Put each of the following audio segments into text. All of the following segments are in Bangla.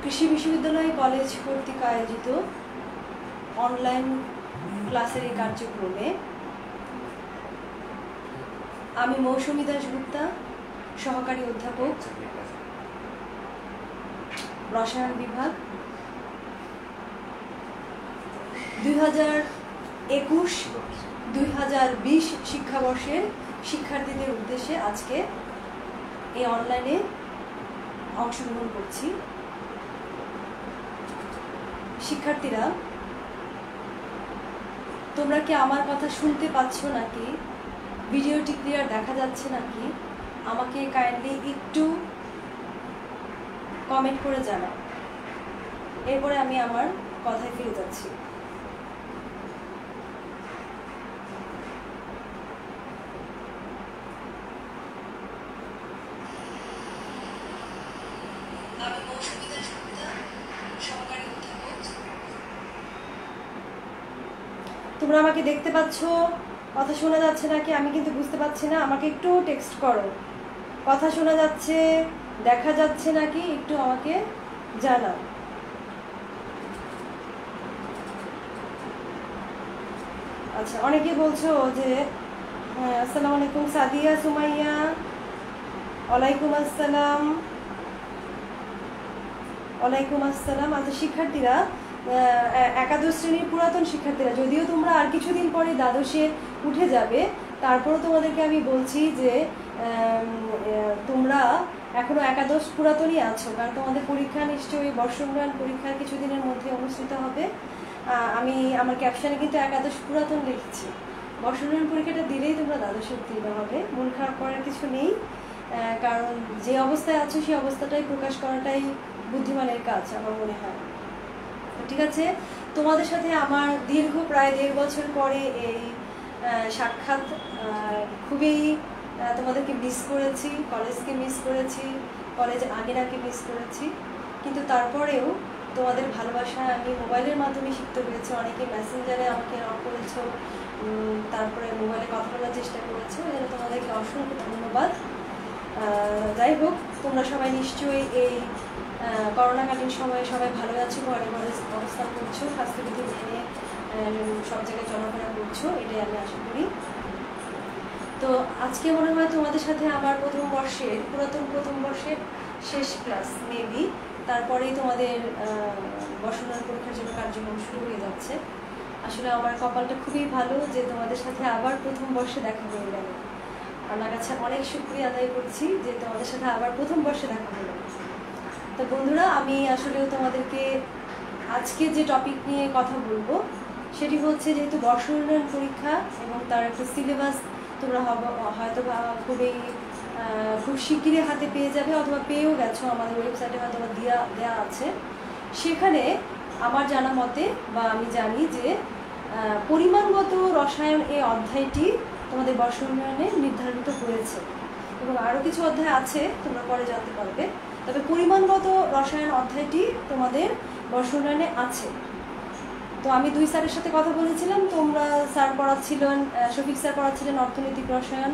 কৃষি বিশ্ববিদ্যালয় কলেজ কর্তৃক আয়োজিত অনলাইন ক্লাসের এই কার্যক্রমে আমি মৌসুমী দাশগুপ্তা, সহকারী অধ্যাপক, রসায়ন বিভাগ, 2021-2020 শিক্ষাবর্ষের শিক্ষার্থীদের উদ্দেশ্যে আজকে এই অনলাইনে অংশগ্রহণ করছি। শিক্ষার্থীরা, তোমরা কি আমার কথা শুনতে পাচ্ছ নাকি? ভিডিওটি ক্লিয়ার দেখা যাচ্ছে নাকি? আমাকে কাইন্ডলি একটু কমেন্ট করে জানাও। এরপরে আমি আমার কথায় ফিরে যাচ্ছি। তোমরা আমাকে দেখতে পাচ্ছ? কথা শোনা যাচ্ছে নাকি আমি কিন্তু বুঝতে পারছি না। আমাকে একটু টেক্সট করো, কথা শোনা যাচ্ছে, দেখা যাচ্ছে নাকি একটু আমাকে জানাও। আচ্ছা, অনেকে বলছো যে আসসালামু আলাইকুম। সাদিয়া সুমাইয়া, ওয়ালাইকুম আসসালাম। ওয়ালাইকুম আসসালাম। আচ্ছা শিক্ষার্থীরা, একাদশ শ্রেণীর পুরাতন শিক্ষার্থীরা, যদিও তোমরা আর কিছুদিন পরে দ্বাদশে উঠে যাবে, তারপরও তোমাদেরকে আমি বলছি যে তোমরা এখনো একাদশ পুরাতনই আছো, কারণ তোমাদের পরীক্ষা নিশ্চয়ই বর্ষোন্নয়ন পরীক্ষা কিছুদিনের মধ্যে অনুষ্ঠিত হবে। আমি আমার ক্যাপশনে কিন্তু একাদশ পুরাতন লিখছি। বর্ষোন্নয়ন পরীক্ষাটা দিলেই তোমরা দ্বাদশে উত্তীর্ণ হবে, মন খারাপ করার কিছু নেই, কারণ যে অবস্থায় আছো সেই অবস্থাটাই প্রকাশ করাটাই বুদ্ধিমানের কাজ আমার মনে হয়। ঠিক আছে, তোমাদের সাথে আমার দীর্ঘ প্রায় 1.5 বছর পরে এই সাক্ষাৎ। খুবই তোমাদেরকে মিস করেছি, কলেজকে মিস করেছি, কলেজ আমিনাকে মিস করেছি, কিন্তু তারপরেও তোমাদের ভালোবাসা আমি মোবাইলের মাধ্যমে শিখতে পেরেছি। অনেকে মেসেঞ্জারে আমাকে নক করেছো, তারপরে মোবাইলে কথা বলার চেষ্টা করেছো, এই জন্য তোমাদেরকে অসংখ্য ধন্যবাদ। যাই হোক, তোমরা সবাই নিশ্চয়ই এই করোনাকালীন সময়ে সবাই ভালো আছো, ঘরে ঘরে অবস্থান করছো, স্বাস্থ্যবিধি মেনে সব জায়গায় চলাফেরা করছো, এটাই আমি আশা করি। তো আজকে মনে হয় তোমাদের সাথে আমার পুরাতন প্রথম বর্ষের শেষ ক্লাস মেবি, তারপরেই তোমাদের বর্ষোন্নয়ন পরীক্ষার জন্য কার্যক্রম শুরু হয়ে যাচ্ছে। আসলে আমার কপালটা খুবই ভালো যে তোমাদের সাথে আবার প্রথম বর্ষে দেখা হয়ে গেল। আমার কাছে অনেক শুকরিয়া আদায় করছি যে তোমাদের সাথে আবার প্রথম বর্ষে দেখা হলো। তো বন্ধুরা, আমি আসলেও তোমাদেরকে আজকে যে টপিক নিয়ে কথা বলবো সেটি হচ্ছে, যেহেতু বর্ষোন্নয়ন পরীক্ষা এবং তার একটা সিলেবাস তোমরা হয়তো খুব শিগগিরই হাতে পেয়ে যাবে, অথবা পেয়েও গেছো, আমাদের ওয়েবসাইটে হয়তো দেওয়া আছে। সেখানে আমার জানা মতে বা আমি জানি যে পরিমাণগত রসায়ন এই অধ্যায়টি তোমাদের বর্ষোন্নয়নে নির্ধারিত হয়েছে, এবং আরও কিছু অধ্যায় আছে, তোমরা পরে জানতে পারবে। তবে পরিমাণগত রসায়ন অধ্যায়টি তোমাদের বর্ষোন্নয়নে আছে। তো আমি 2 স্যারের সাথে কথা বলেছিলাম, তোমরা স্যার পড়াচ্ছিলেন, শফিক স্যার পড়াচ্ছিলেন অর্থনৈতিক রসায়ন,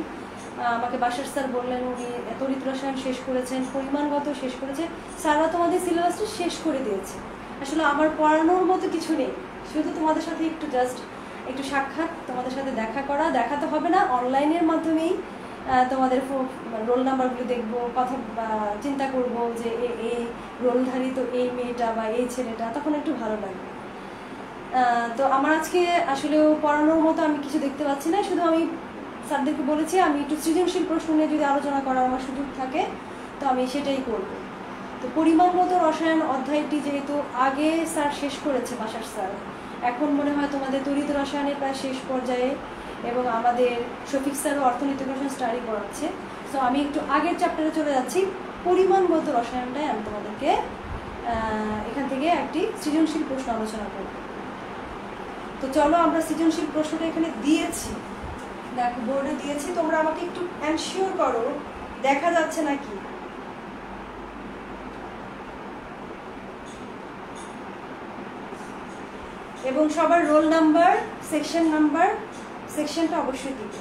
আমাকে বাসার স্যার বললেন উনি তড়িৎ রসায়ন শেষ করেছেন, পরিমাণগত শেষ করেছে। স্যাররা তোমাদের সিলেবাসটা শেষ করে দিয়েছে। আসলে আমার পড়ানোর মতো কিছু নেই, শুধু তোমাদের সাথে একটু সাক্ষাৎ, তোমাদের সাথে দেখাতে হবে না, অনলাইনের মাধ্যমেই তোমাদের রোল নাম্বারগুলো দেখবো, কথা চিন্তা করবো যে এই রোলধারী তো এই মেয়েটা বা এই ছেলেটা, তখন একটু ভালো লাগবে। তো আমার আজকে আসলেও পড়ানোর মতো আমি কিছু দেখতে পাচ্ছি না, শুধু আমি স্যারদেরকে বলেছি আমি একটু সৃজনশীল প্রশ্ন নিয়ে যদি আলোচনা করার আমার সুযোগ থাকে তো আমি সেটাই করব। তো পরিমাণগত রসায়ন অধ্যায়টি যেহেতু আগে স্যার শেষ করেছে বাসার স্যার, এখন মনে হয় তোমাদের তড়িৎ রসায়নের প্রায় শেষ পর্যায়ে, এবং আমাদের শফিক স্যারও অর্থনৈতিক রসায়ন স্টাডি করাচ্ছে। সো আমি একটু আগের চ্যাপ্টারে চলে যাচ্ছি, পরিমাণগত রসায়নটাই আমি তোমাদেরকে এখান থেকে একটি সৃজনশীল প্রশ্ন আলোচনা করব। তো চলো, আমরা সৃজনশীল প্রশ্নটা এখানে দিয়েছি, দেখো বোর্ডে দিয়েছি, তোমরা আমাকে একটু এনশিওর করো দেখা যাচ্ছে নাকি। এবং সবার রোল নাম্বার, সেকশন নাম্বার, সেকশনটা অবশ্যই দিবে।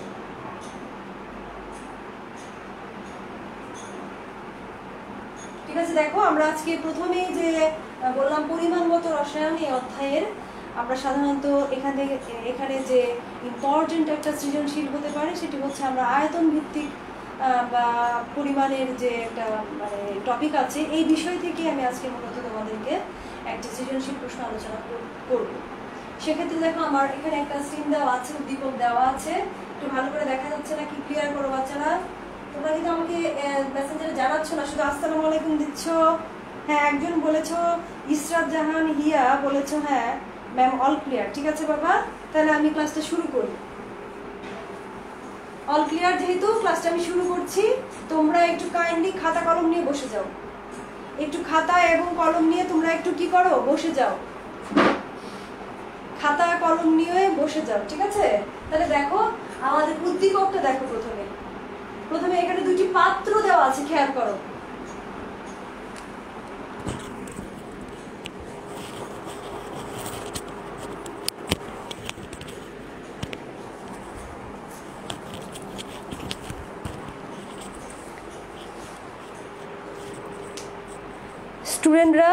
ঠিক ঠিক আছে, দেখো আমরা আজকে প্রথমেই যে বললাম পরিমাণগত রসায়ন এই অধ্যায়ের আমরা সাধারণত এখানে যে ইম্পর্টেন্ট একটা সৃজনশীল হতে পারে সেটি হচ্ছে আমরা আয়তন ভিত্তিক বা পরিমাণের যে একটা মানে টপিক আছে এই বিষয় থেকে আমি আজকে মূলত তোমাদেরকে একটা সৃজনশীল প্রশ্ন আলোচনা করব। সেক্ষেত্রে দেখো আমার এখানে একটা স্ক্রিন দেওয়া আছে, উদ্দীপক দেওয়া আছে, একটু ভালো করে দেখা যাচ্ছে না কি ক্লিয়ার করো বাচ্চারা? তোমরা কিন্তু আমাকে মেসেঞ্জারে জানাচ্ছ না, শুধু আসসালামু আলাইকুম দিচ্ছ। হ্যাঁ, একজন বলেছো ইসরাত জাহান হিয়া বলেছো হ্যাঁ ম্যাম অল ক্লিয়ার। ঠিক আছে বাবা, তাহলে আমি ক্লাসটা শুরু করি। অল ক্লিয়ার যেহেতু ক্লাসটা আমি শুরু করছি, তোমরা একটু কাইন্ডলি খাতা কলম নিয়ে বসে যাও। একটু খাতা এবং কলম নিয়ে তোমরা একটু কি করো, বসে যাও। খাতা কলম নিয়ে বসে যাও, ঠিক আছে? তাহলে দেখো আমাদের উদ্দীপকটা দেখো। প্রথমে এখানে দুটি পাত্র দেওয়া আছে, খেয়াল করো। স্টুডেন্টরা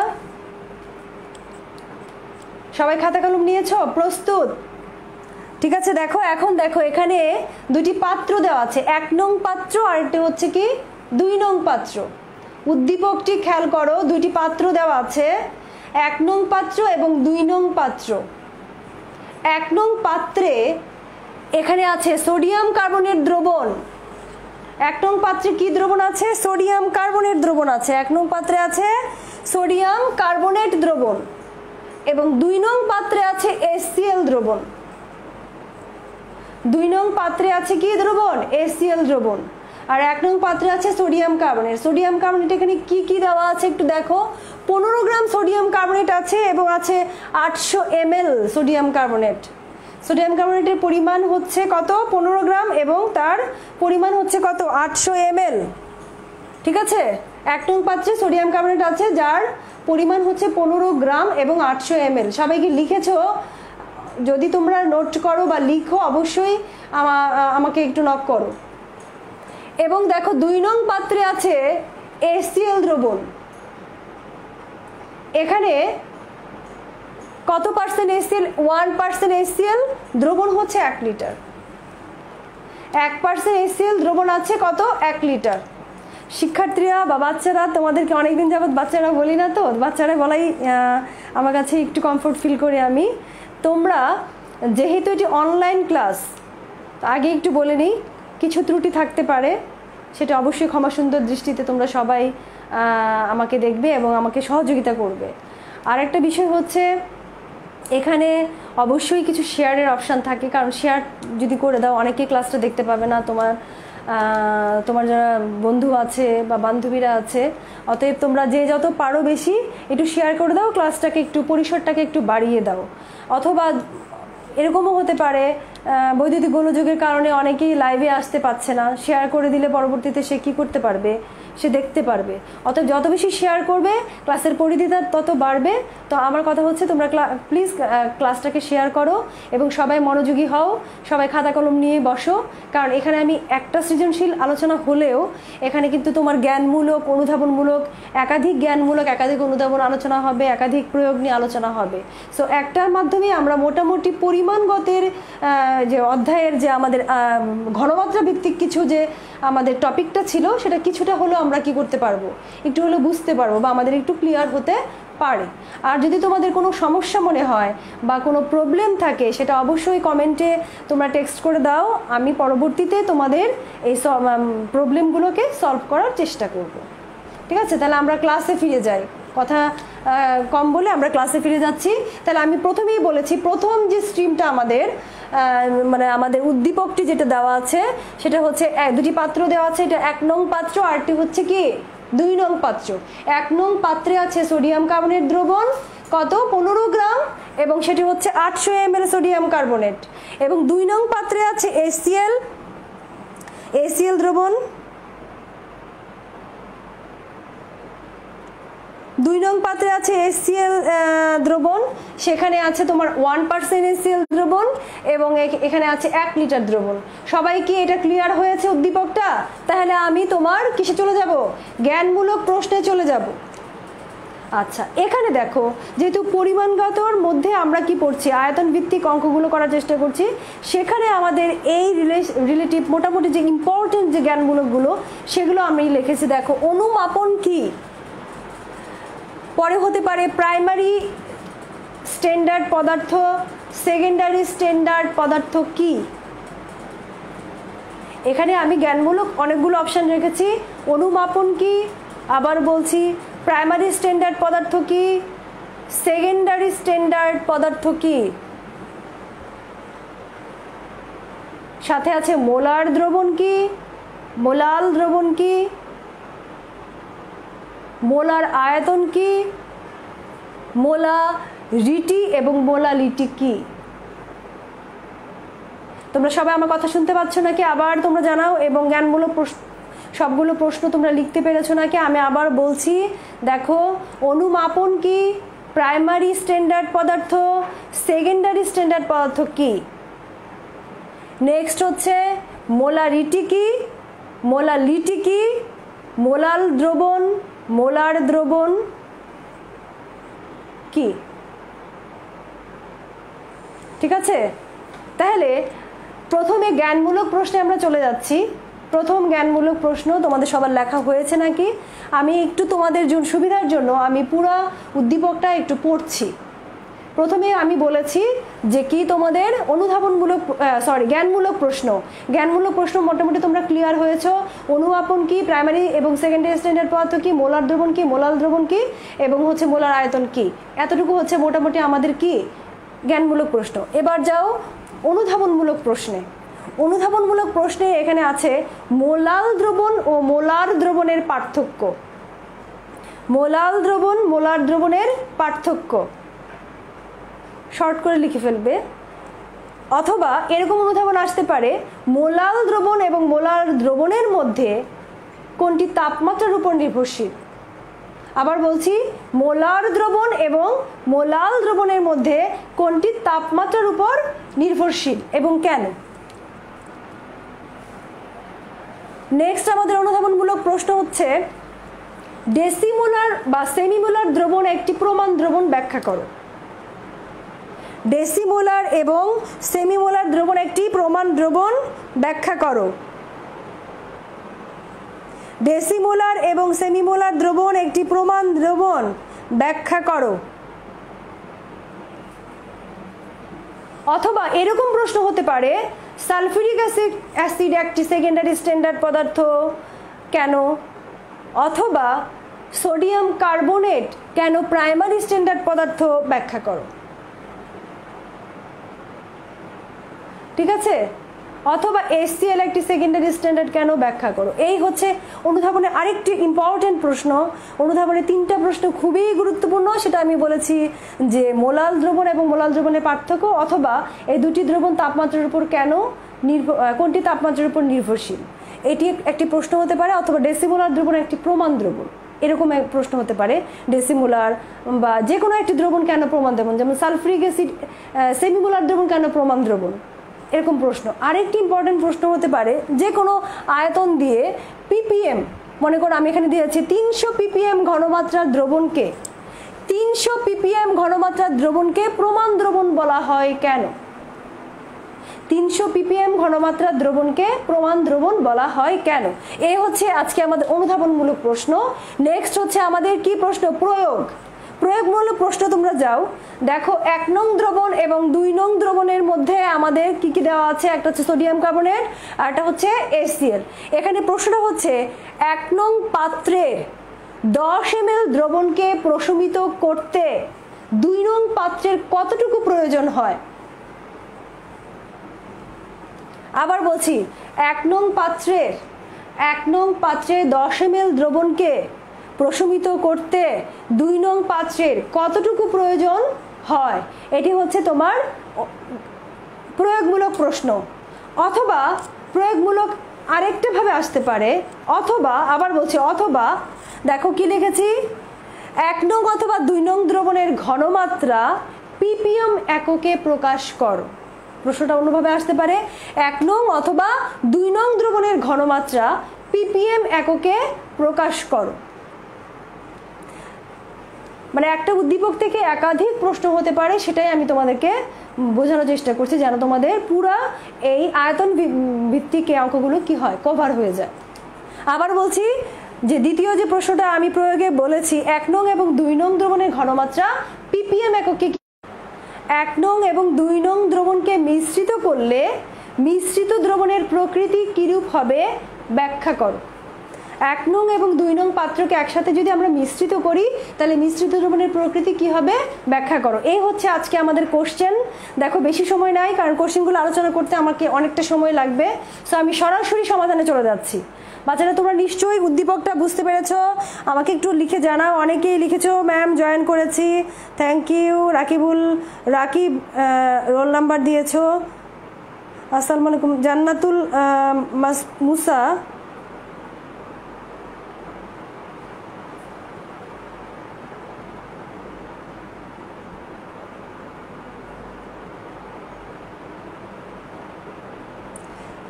সবাই খাতা কলম নিয়েছো? প্রস্তুত? ঠিক আছে, দেখো এখন দেখো এখানে দুটি পাত্র দেওয়া আছে, 1 নং পাত্র আর একটা হচ্ছে কি 2 নং পাত্র। উদ্দীপকটি খেয়াল করো, দুটি পাত্র দেওয়া আছে, 1 নং পাত্র এবং 2 নং পাত্র। 1 নং পাত্রে এখানে আছে সোডিয়াম কার্বনেট দ্রবণ। 1 নং পাত্রে কি দ্রবণ আছে? সোডিয়াম কার্বনেট দ্রবণ আছে। 1 নং পাত্রে আছে সোডিয়াম কার্বনেট দ্রবণ এবং 2 নং পাত্রে আছে HCl দ্রবণ। 2 নং পাত্রে আছে কি দ্রবণ? HCl দ্রবণ। আর 1 নং পাত্রে আছে সোডিয়াম কার্বনেট। সোডিয়াম কার্বনেট এখানে কি কি দেওয়া আছে একটু দেখো। 15 গ্রাম সোডিয়াম কার্বনেট আছে এবং আছে 800 ml সোডিয়াম কার্বনেট। সোডিয়াম কার্বনেটের পরিমাণ হচ্ছে কত? 15 গ্রাম এবং তার পরিমাণ হচ্ছে কত? 800 ml। ঠিক আছে, 1 নং পাত্রে সোডিয়াম কার্বনেট আছে যার পরিমাণ হচ্ছে 15 গ্রাম এবং 800 ml। সবাইকে লিখেছো? যদি তোমরা নোট করো বা লিখো অবশ্যই আমাকে একটু নক করো। এবং দেখো 2 নং পাত্রে আছে HCl দ্রবণ। এখানে কত পার্সেন্ট HCl? 1% HCl দ্রবণ হচ্ছে 1 লিটার। 1% HCl দ্রবণ আছে কত? 1 লিটার। শিক্ষার্থীরা বা বাচ্চারা, তোমাদেরকে অনেকদিন যাবৎ বাচ্চারা বলি না, তো বাচ্চারা বলাই আমার কাছে একটু কমফোর্ট ফিল করি আমি। তোমরা যেহেতু এটি অনলাইন ক্লাস, আগে একটু বলে নিই, কিছু ত্রুটি থাকতে পারে, সেটা অবশ্যই ক্ষমা সুন্দর দৃষ্টিতে তোমরা সবাই আমাকে দেখবে এবং আমাকে সহযোগিতা করবে। আর একটা বিষয় হচ্ছে এখানে অবশ্যই কিছু শেয়ারের অপশান থাকে, কারণ শেয়ার যদি করে দাও অনেকে ক্লাসটা দেখতে পাবে না, তোমার যারা বন্ধু আছে বা বান্ধবীরা আছে। অতএব তোমরা যে যত পারো বেশি একটু শেয়ার করে দাও, ক্লাসটাকে একটু পরিসরটাকে একটু বাড়িয়ে দাও। অথবা এরকমও হতে পারে বৈদ্যুতিক গোলযোগের কারণে অনেকেই লাইভে আসতে পারছে না, শেয়ার করে দিলে পরবর্তীতে সে কী করতে পারবে? সে দেখতে পারবে। অতএব যত বেশি শেয়ার করবে ক্লাসের পরিধিটা তত বাড়বে। তো আমার কথা হচ্ছে তোমরা প্লিজ ক্লাসটাকে শেয়ার করো এবং সবাই মনোযোগী হও, সবাই খাতা কলম নিয়ে বসো। কারণ এখানে আমি একটা সৃজনশীল আলোচনা হলেও এখানে কিন্তু তোমার জ্ঞানমূলক, অনুধাবনমূলক, একাধিক জ্ঞানমূলক, একাধিক অনুধাবন আলোচনা হবে, একাধিক প্রয়োগ নিয়ে আলোচনা হবে। সো একটার মাধ্যমে আমরা মোটামুটি পরিমাণগতের যে অধ্যায়ের যে আমাদের ঘনমাত্রা ভিত্তিক কিছু যে আমাদের টপিকটা ছিল সেটা কিছুটা হলেও আমরা কি করতে পারবো, একটু হলেও বুঝতে পারবো বা আমাদের একটু ক্লিয়ার হতে পারে। আর যদি তোমাদের কোনো সমস্যা মনে হয় বা কোনো প্রবলেম থাকে সেটা অবশ্যই কমেন্টে তোমরা টেক্সট করে দাও, আমি পরবর্তীতে তোমাদের এই প্রবলেমগুলোকে সলভ করার চেষ্টা করব। ঠিক আছে, তাহলে আমরা ক্লাসে ফিরে যাই। কথা কম বলে আমরা ক্লাসে ফিরে যাচ্ছি। তাহলে আমি প্রথমেই বলেছি প্রথম যে স্ট্রিমটা আমাদের মানে আমাদের উদ্দীপকটি যেটা দেওয়া আছে সেটা হচ্ছে দুটি পাত্র দেওয়া আছে, এটা 1 নং পাত্র, আরটি হচ্ছে কি 2 নং পাত্র। 1 নং পাত্রে আছে সোডিয়াম কার্বনেট দ্রবণ কত? 15 গ্রাম এবং সেটি হচ্ছে 800 ml সোডিয়াম কার্বনেট। এবং 2 নং পাত্রে আছে HCl দ্রবণ। 2 নং পাত্রে আছে HCl দ্রবণ, সেখানে আছে তোমার 1% HCl দ্রবণ এবং এখানে আছে 1 লিটার দ্রবণ। সবাই কি এটা ক্লিয়ার হয়েছে উদ্দীপকটা? তাহলে আমি তোমার কিসে চলে যাব? জ্ঞানমূলক প্রশ্নে চলে যাব। আচ্ছা, এখানে দেখো যেহেতু পরিমাণগতর মধ্যে আমরা কি পড়ছি, আয়তন ভিত্তিক অঙ্কগুলো করার চেষ্টা করছি, সেখানে আমাদের এই রিলেটিভ মোটামুটি যে ইম্পর্টেন্ট যে জ্ঞানমূলকগুলো সেগুলো আমি লিখেছি। দেখো, অনুমাপন কি? পরে হতে পারে প্রাইমারি স্ট্যান্ডার্ড পদার্থ, সেকেন্ডারি স্ট্যান্ডার্ড পদার্থ কি? এখানে আমি জ্ঞানমূলক অনেকগুলো অপশন রেখেছি। অনুমাপন কি, আবার বলছি প্রাইমারি স্ট্যান্ডার্ড পদার্থ কি, সেকেন্ডারি স্ট্যান্ডার্ড পদার্থ কি, সাথে আছে মোলার দ্রবণ কি, মোলাল দ্রবণ কি, মোলার আয়তন কি, মোলারিটি এবং মোলালিটি কি। তোমরা সবাই আমার কথা শুনতে পাচ্ছ নাকি? আবার তোমরা জানাও। এবং জ্ঞানমূলক সবগুলো প্রশ্ন তোমরা লিখতে পেরেছো নাকি? আমি আবার বলছি, দেখো, অনুমাপন কি, প্রাইমারি স্ট্যান্ডার্ড পদার্থ, সেকেন্ডারি স্ট্যান্ডার্ড পদার্থ কি, নেক্সট হচ্ছে মোলারিটি কি, মোলালিটি কি, মোলাল দ্রবণ, মোলার দ্রবণ কি। ঠিক আছে, তাহলে প্রথমে জ্ঞানমূলক প্রশ্নে আমরা চলে যাচ্ছি। প্রথম জ্ঞানমূলক প্রশ্ন তোমাদের সবার লেখা হয়েছে নাকি? আমি একটু তোমাদের সুবিধার জন্য আমি পুরো উদ্দীপকটা একটু পড়ছি। প্রথমে আমি বলেছি যে কি তোমাদের অনুধাবনমূলক জ্ঞানমূলক প্রশ্ন। জ্ঞানমূলক প্রশ্ন মোটামুটি তোমরা ক্লিয়ার হয়েছো। অনুমাপন কি, প্রাইমারি এবং সেকেন্ডারি স্ট্যান্ডার্ড পদার্থ কি, মোলার দ্রবণ কি, মোলাল দ্রবণ কি, এবং হচ্ছে মোলার আয়তন কি। এতটুকু হচ্ছে মোটামুটি আমাদের কি জ্ঞানমূলক প্রশ্ন। এবার যাও অনুধাবনমূলক প্রশ্নে। অনুধাবনমূলক প্রশ্নে এখানে আছে মোলাল দ্রবণ ও মোলার দ্রবণের পার্থক্য। মোলাল দ্রবণ, মোলার দ্রবণের পার্থক্য শর্ট করে লিখে ফেলবে। অথবা এরকম অনুধাবন আসতে পারে, মোলাল দ্রবণ এবং মোলার দ্রবণের মধ্যে কোনটি তাপমাত্রার উপর নির্ভরশীল। আবার বলছি, মোলার দ্রবণ এবং মোলাল দ্রবণের মধ্যে কোনটি তাপমাত্রার উপর নির্ভরশীল এবং কেন। নেক্সট আমাদের অনুধাবনমূলক প্রশ্ন হচ্ছে, ডেসিমোলার বা সেমিমোলার দ্রবণ একটি প্রমাণ দ্রবণ ব্যাখ্যা করো। ডেসিমোলার এবং সেমিমোলার দ্রবণ একটি প্রমাণ দ্রবণ ব্যাখ্যা করো। ডেসিমোলার এবং সেমিমোলার দ্রবণ একটি প্রমাণ দ্রবণ ব্যাখ্যা করো। অথবা এরকম প্রশ্ন হতে পারে, সালফিউরিক অ্যাসিড একটি সেকেন্ডারি স্ট্যান্ডার্ড পদার্থ কেন? অথবা সোডিয়াম কার্বনেট কেন প্রাইমারি স্ট্যান্ডার্ড পদার্থ ব্যাখ্যা করো। ঠিক আছে, অথবা HCl একটি সেকেন্ডারি স্ট্যান্ডার্ড কেন ব্যাখ্যা করো। এই হচ্ছে অনুধাবনের আরেকটি ইম্পর্টেন্ট প্রশ্ন। অনুধাবনের 3টা প্রশ্ন খুবই গুরুত্বপূর্ণ। সেটা আমি বলেছি যে মোলাল দ্রবণ এবং মোলাল দ্রবণের পার্থক্য, অথবা এই দুটি দ্রবণ তাপমাত্রার উপর কেন কোনটি তাপমাত্রার উপর নির্ভরশীল, এটি একটি প্রশ্ন হতে পারে। অথবা ডেসিমোলার দ্রবণ একটি প্রমাণ দ্রবণ, এরকম এক প্রশ্ন হতে পারে। ডেসিমোলার বা যে কোনো একটি দ্রবণ কেন প্রমাণ দ্রবণ, যেমন সালফিউরিক অ্যাসিড সেমিমোলার দ্রবণ কেন প্রমাণ দ্রবণ, এরকম প্রশ্ন। আরেকটি ইম্পর্টেন্ট প্রশ্ন হতে পারে, যে কোনো আয়তন দিয়ে ppm, মনে করো আমি এখানে দিয়েছি 300 ppm ঘনমাত্রার দ্রবণকে, 300 ppm ঘনমাত্রার দ্রবণকে প্রমাণ দ্রবণ বলা হয় কেন? 300 ppm ঘনমাত্রার দ্রবণকে প্রমাণ দ্রবণ বলা হয় কেন? এই হচ্ছে আজকে আমাদের অনুধাবনমূলক প্রশ্ন। নেক্সট হচ্ছে আমাদের কি প্রশ্ন? প্রয়োগমূলক প্রশ্ন। তোমরা যাও, দেখো 1 নং দ্রবণ এবং 2 নং দ্রবণের মধ্যে আমাদের কি কি দেওয়া আছে। একটা হচ্ছে সোডিয়াম কার্বনেট আর একটা হচ্ছে HCl। এখানে প্রশ্নটা হচ্ছে 1 নং পাত্রের 10 ml দ্রবণকে প্রশমিত করতে 2 নং পাত্রের কতটুকু প্রয়োজন হয়। আবার বলছি, 1 নং পাত্রে 10 ml দ্রবণকে প্রশমিত করতে 2 নং পাত্রের কতটুকু প্রয়োজন হয়। এটি হচ্ছে তোমার প্রয়োগমূলক প্রশ্ন। অথবা প্রয়োগমূলক আরেকটা ভাবে আসতে পারে। অথবা আবার বলছি, অথবা দেখো কি লিখেছি, 1 নং অথবা 2 নং দ্রবণের ঘনমাত্রা ppm এককে প্রকাশ করো। প্রশ্নটা অন্যভাবে আসতে পারে, 1 নং অথবা 2 নং দ্রবণের ঘনমাত্রা ppm এককে প্রকাশ করো। মানে একটা উদ্দীপক থেকে একাধিক প্রশ্ন হতে পারে, সেটাই আমি তোমাদেরকে বোঝানোর চেষ্টা করছি যেন তোমাদের পুরা এই আয়তন ভিত্তিক এই অঙ্কগুলো কি হয়, কভার হয়ে যায়। আবার বলছি যে দ্বিতীয় যে প্রশ্নটা আমি প্রয়োগে বলেছি, 1 নং এবং 2 নং দ্রবণের ঘনমাত্রা ppm এককে 1 নং এবং 2 নং দ্রবণকে মিশ্রিত করলে মিশ্রিত দ্রবণের প্রকৃতি কিরূপ হবে ব্যাখ্যা করো। 1 নং এবং 2 নং পাত্রকে একসাথে যদি আমরা মিশ্রিত করি তাহলে মিশ্রিত দ্রবণের প্রকৃতি কি হবে ব্যাখ্যা করো। এই হচ্ছে আজকে আমাদের কোশ্চেন। দেখো বেশি সময় নাই, কারণ কোশ্চেনগুলো আলোচনা করতে আমাকে অনেকটা সময় লাগবে, সো আমি সরাসরি সমাধানে চলে যাচ্ছি। বাচ্চারা তোমরা নিশ্চয়ই উদ্দীপকটা বুঝতে পেরেছো, আমাকে একটু লিখে জানাও। অনেকেই লিখেছো ম্যাম জয়েন করেছি, thank you. Rakib roll number দিয়েছো। আসসালামু আলাইকুম। জান্নাতুল মুসা,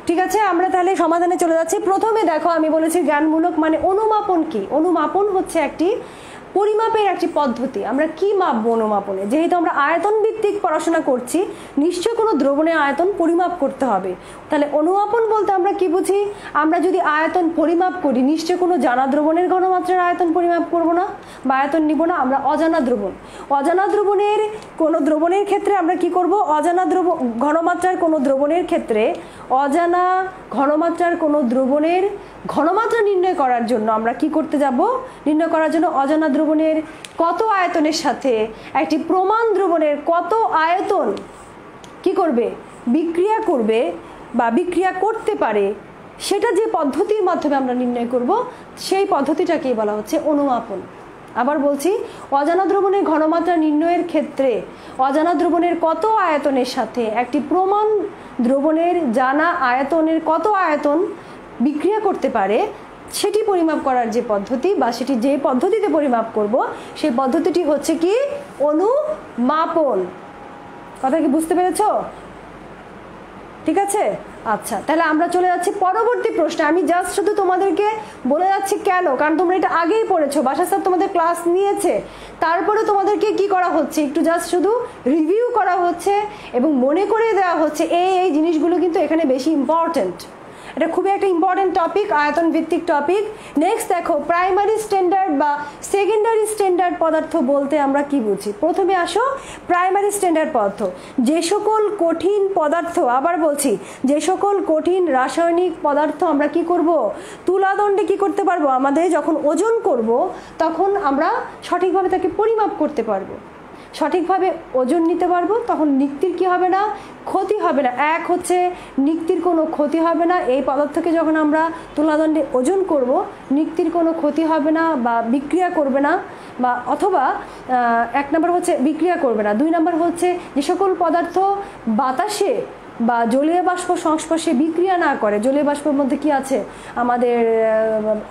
ঠিক আছে, আমরা তাহলে সমাধানে চলে যাচ্ছি। প্রথমে দেখো আমি বলেছি জ্ঞানমূলক মানে অনুমাপন কি। অনুমাপন হচ্ছে একটি পরিমাপের একটি পদ্ধতি। আমরা কি মাপবো অনুমাপনে? যেহেতু আমরা আয়তন ভিত্তিক পড়াশোনা করছি, নিশ্চয় কোনো দ্রবণের আয়তন পরিমাপ করতে হবে। তাহলে অনুমাপন বলতে আমরা কি বুঝি? আমরা যদি আয়তন পরিমাপ করি, নিশ্চয় কোনো জানা দ্রবণের ঘনমাত্রার আয়তন পরিমাপ করব না বা আয়তন নিব না, আমরা অজানা দ্রবণ। অজানা দ্রবণের কোনো দ্রবণের ক্ষেত্রে আমরা কি করব? অজানা ঘনমাত্রার কোনো দ্রবণের ক্ষেত্রে অজানা ঘনমাত্রার কোনো দ্রবণের ঘনমাত্রা নির্ণয় করার জন্য আমরা কি করতে যাব? নির্ণয় করার জন্য অজানা দ্রবণের কত আয়তনের সাথে একটি প্রমাণ দ্রবণের কত আয়তন কি করবে? বিক্রিয়া করবে বা বিক্রিয়া করতে পারে, সেটা যে পদ্ধতির মাধ্যমে আমরা নির্ণয় করব, সেই পদ্ধতিটাকেই বলা হচ্ছে অনুমাপন। আবার বলছি, অজানা দ্রবণের ঘনমাত্রা নির্ণয়ের ক্ষেত্রে অজানা দ্রবণের কত আয়তনের সাথে একটি প্রমাণ দ্রবণের জানা আয়তনের কত আয়তন বিক্রিয়া করতে পারে, সেটি পরিমাপ করার যে পদ্ধতি বা সেটি যে পদ্ধতিতে পরিমাপ করব, সেই পদ্ধতিটি হচ্ছে কি? অনুমাপন। কথা কি বুঝতে পেরেছো? ঠিক আছে, আচ্ছা, তাহলে আমরা চলে যাচ্ছি পরবর্তী প্রশ্নে। আমি জাস্ট শুধু তোমাদেরকে বলে যাচ্ছি কেন, কারণ তোমরা এটা আগেই পড়েছো, বাসা স্যার তোমাদের ক্লাস নিয়েছে, তারপরে তোমাদেরকে কি করা হচ্ছে? একটু জাস্ট শুধু রিভিউ করা হচ্ছে এবং মনে করে দেওয়া হচ্ছে এই জিনিসগুলো কিন্তু এখানে বেশি ইম্পর্টেন্ট। এটা খুবই একটা ইম্পর্টেন্ট টপিক, আয়তন ভিত্তিক টপিক। নেক্সট দেখো, প্রাইমারি স্ট্যান্ডার্ড বা সেকেন্ডারি স্ট্যান্ডার্ড পদার্থ বলতে আমরা কি বুঝি? প্রথমে আসো প্রাইমারি স্ট্যান্ডার্ড পদার্থ। যে সকল কঠিন পদার্থ, আবার বলছি, যে সকল কঠিন রাসায়নিক পদার্থ আমরা কি করব? তুলাদণ্ডে কি করতে পারবো? আমাদের যখন ওজন করব তখন আমরা সঠিকভাবে তাকে পরিমাপ করতে পারবো, সঠিকভাবে ওজন নিতে পারবো, তখন নিক্তির কি হবে না? ক্ষতি হবে না। এক হচ্ছে নিক্তির কোনো ক্ষতি হবে না। এই পদার্থকে যখন আমরা তুলাদণ্ডে ওজন করব, নিক্তির কোনো ক্ষতি হবে না বা বিক্রিয়া করবে না, বা অথবা 1 নম্বর হচ্ছে বিক্রিয়া করবে না। 2 নম্বর হচ্ছে যে সকল পদার্থ বাতাসে বা জলীয় বাষ্প সংস্পর্শে বিক্রিয়া না করে, জলীয় বাষ্পের মধ্যে কি আছে? আমাদের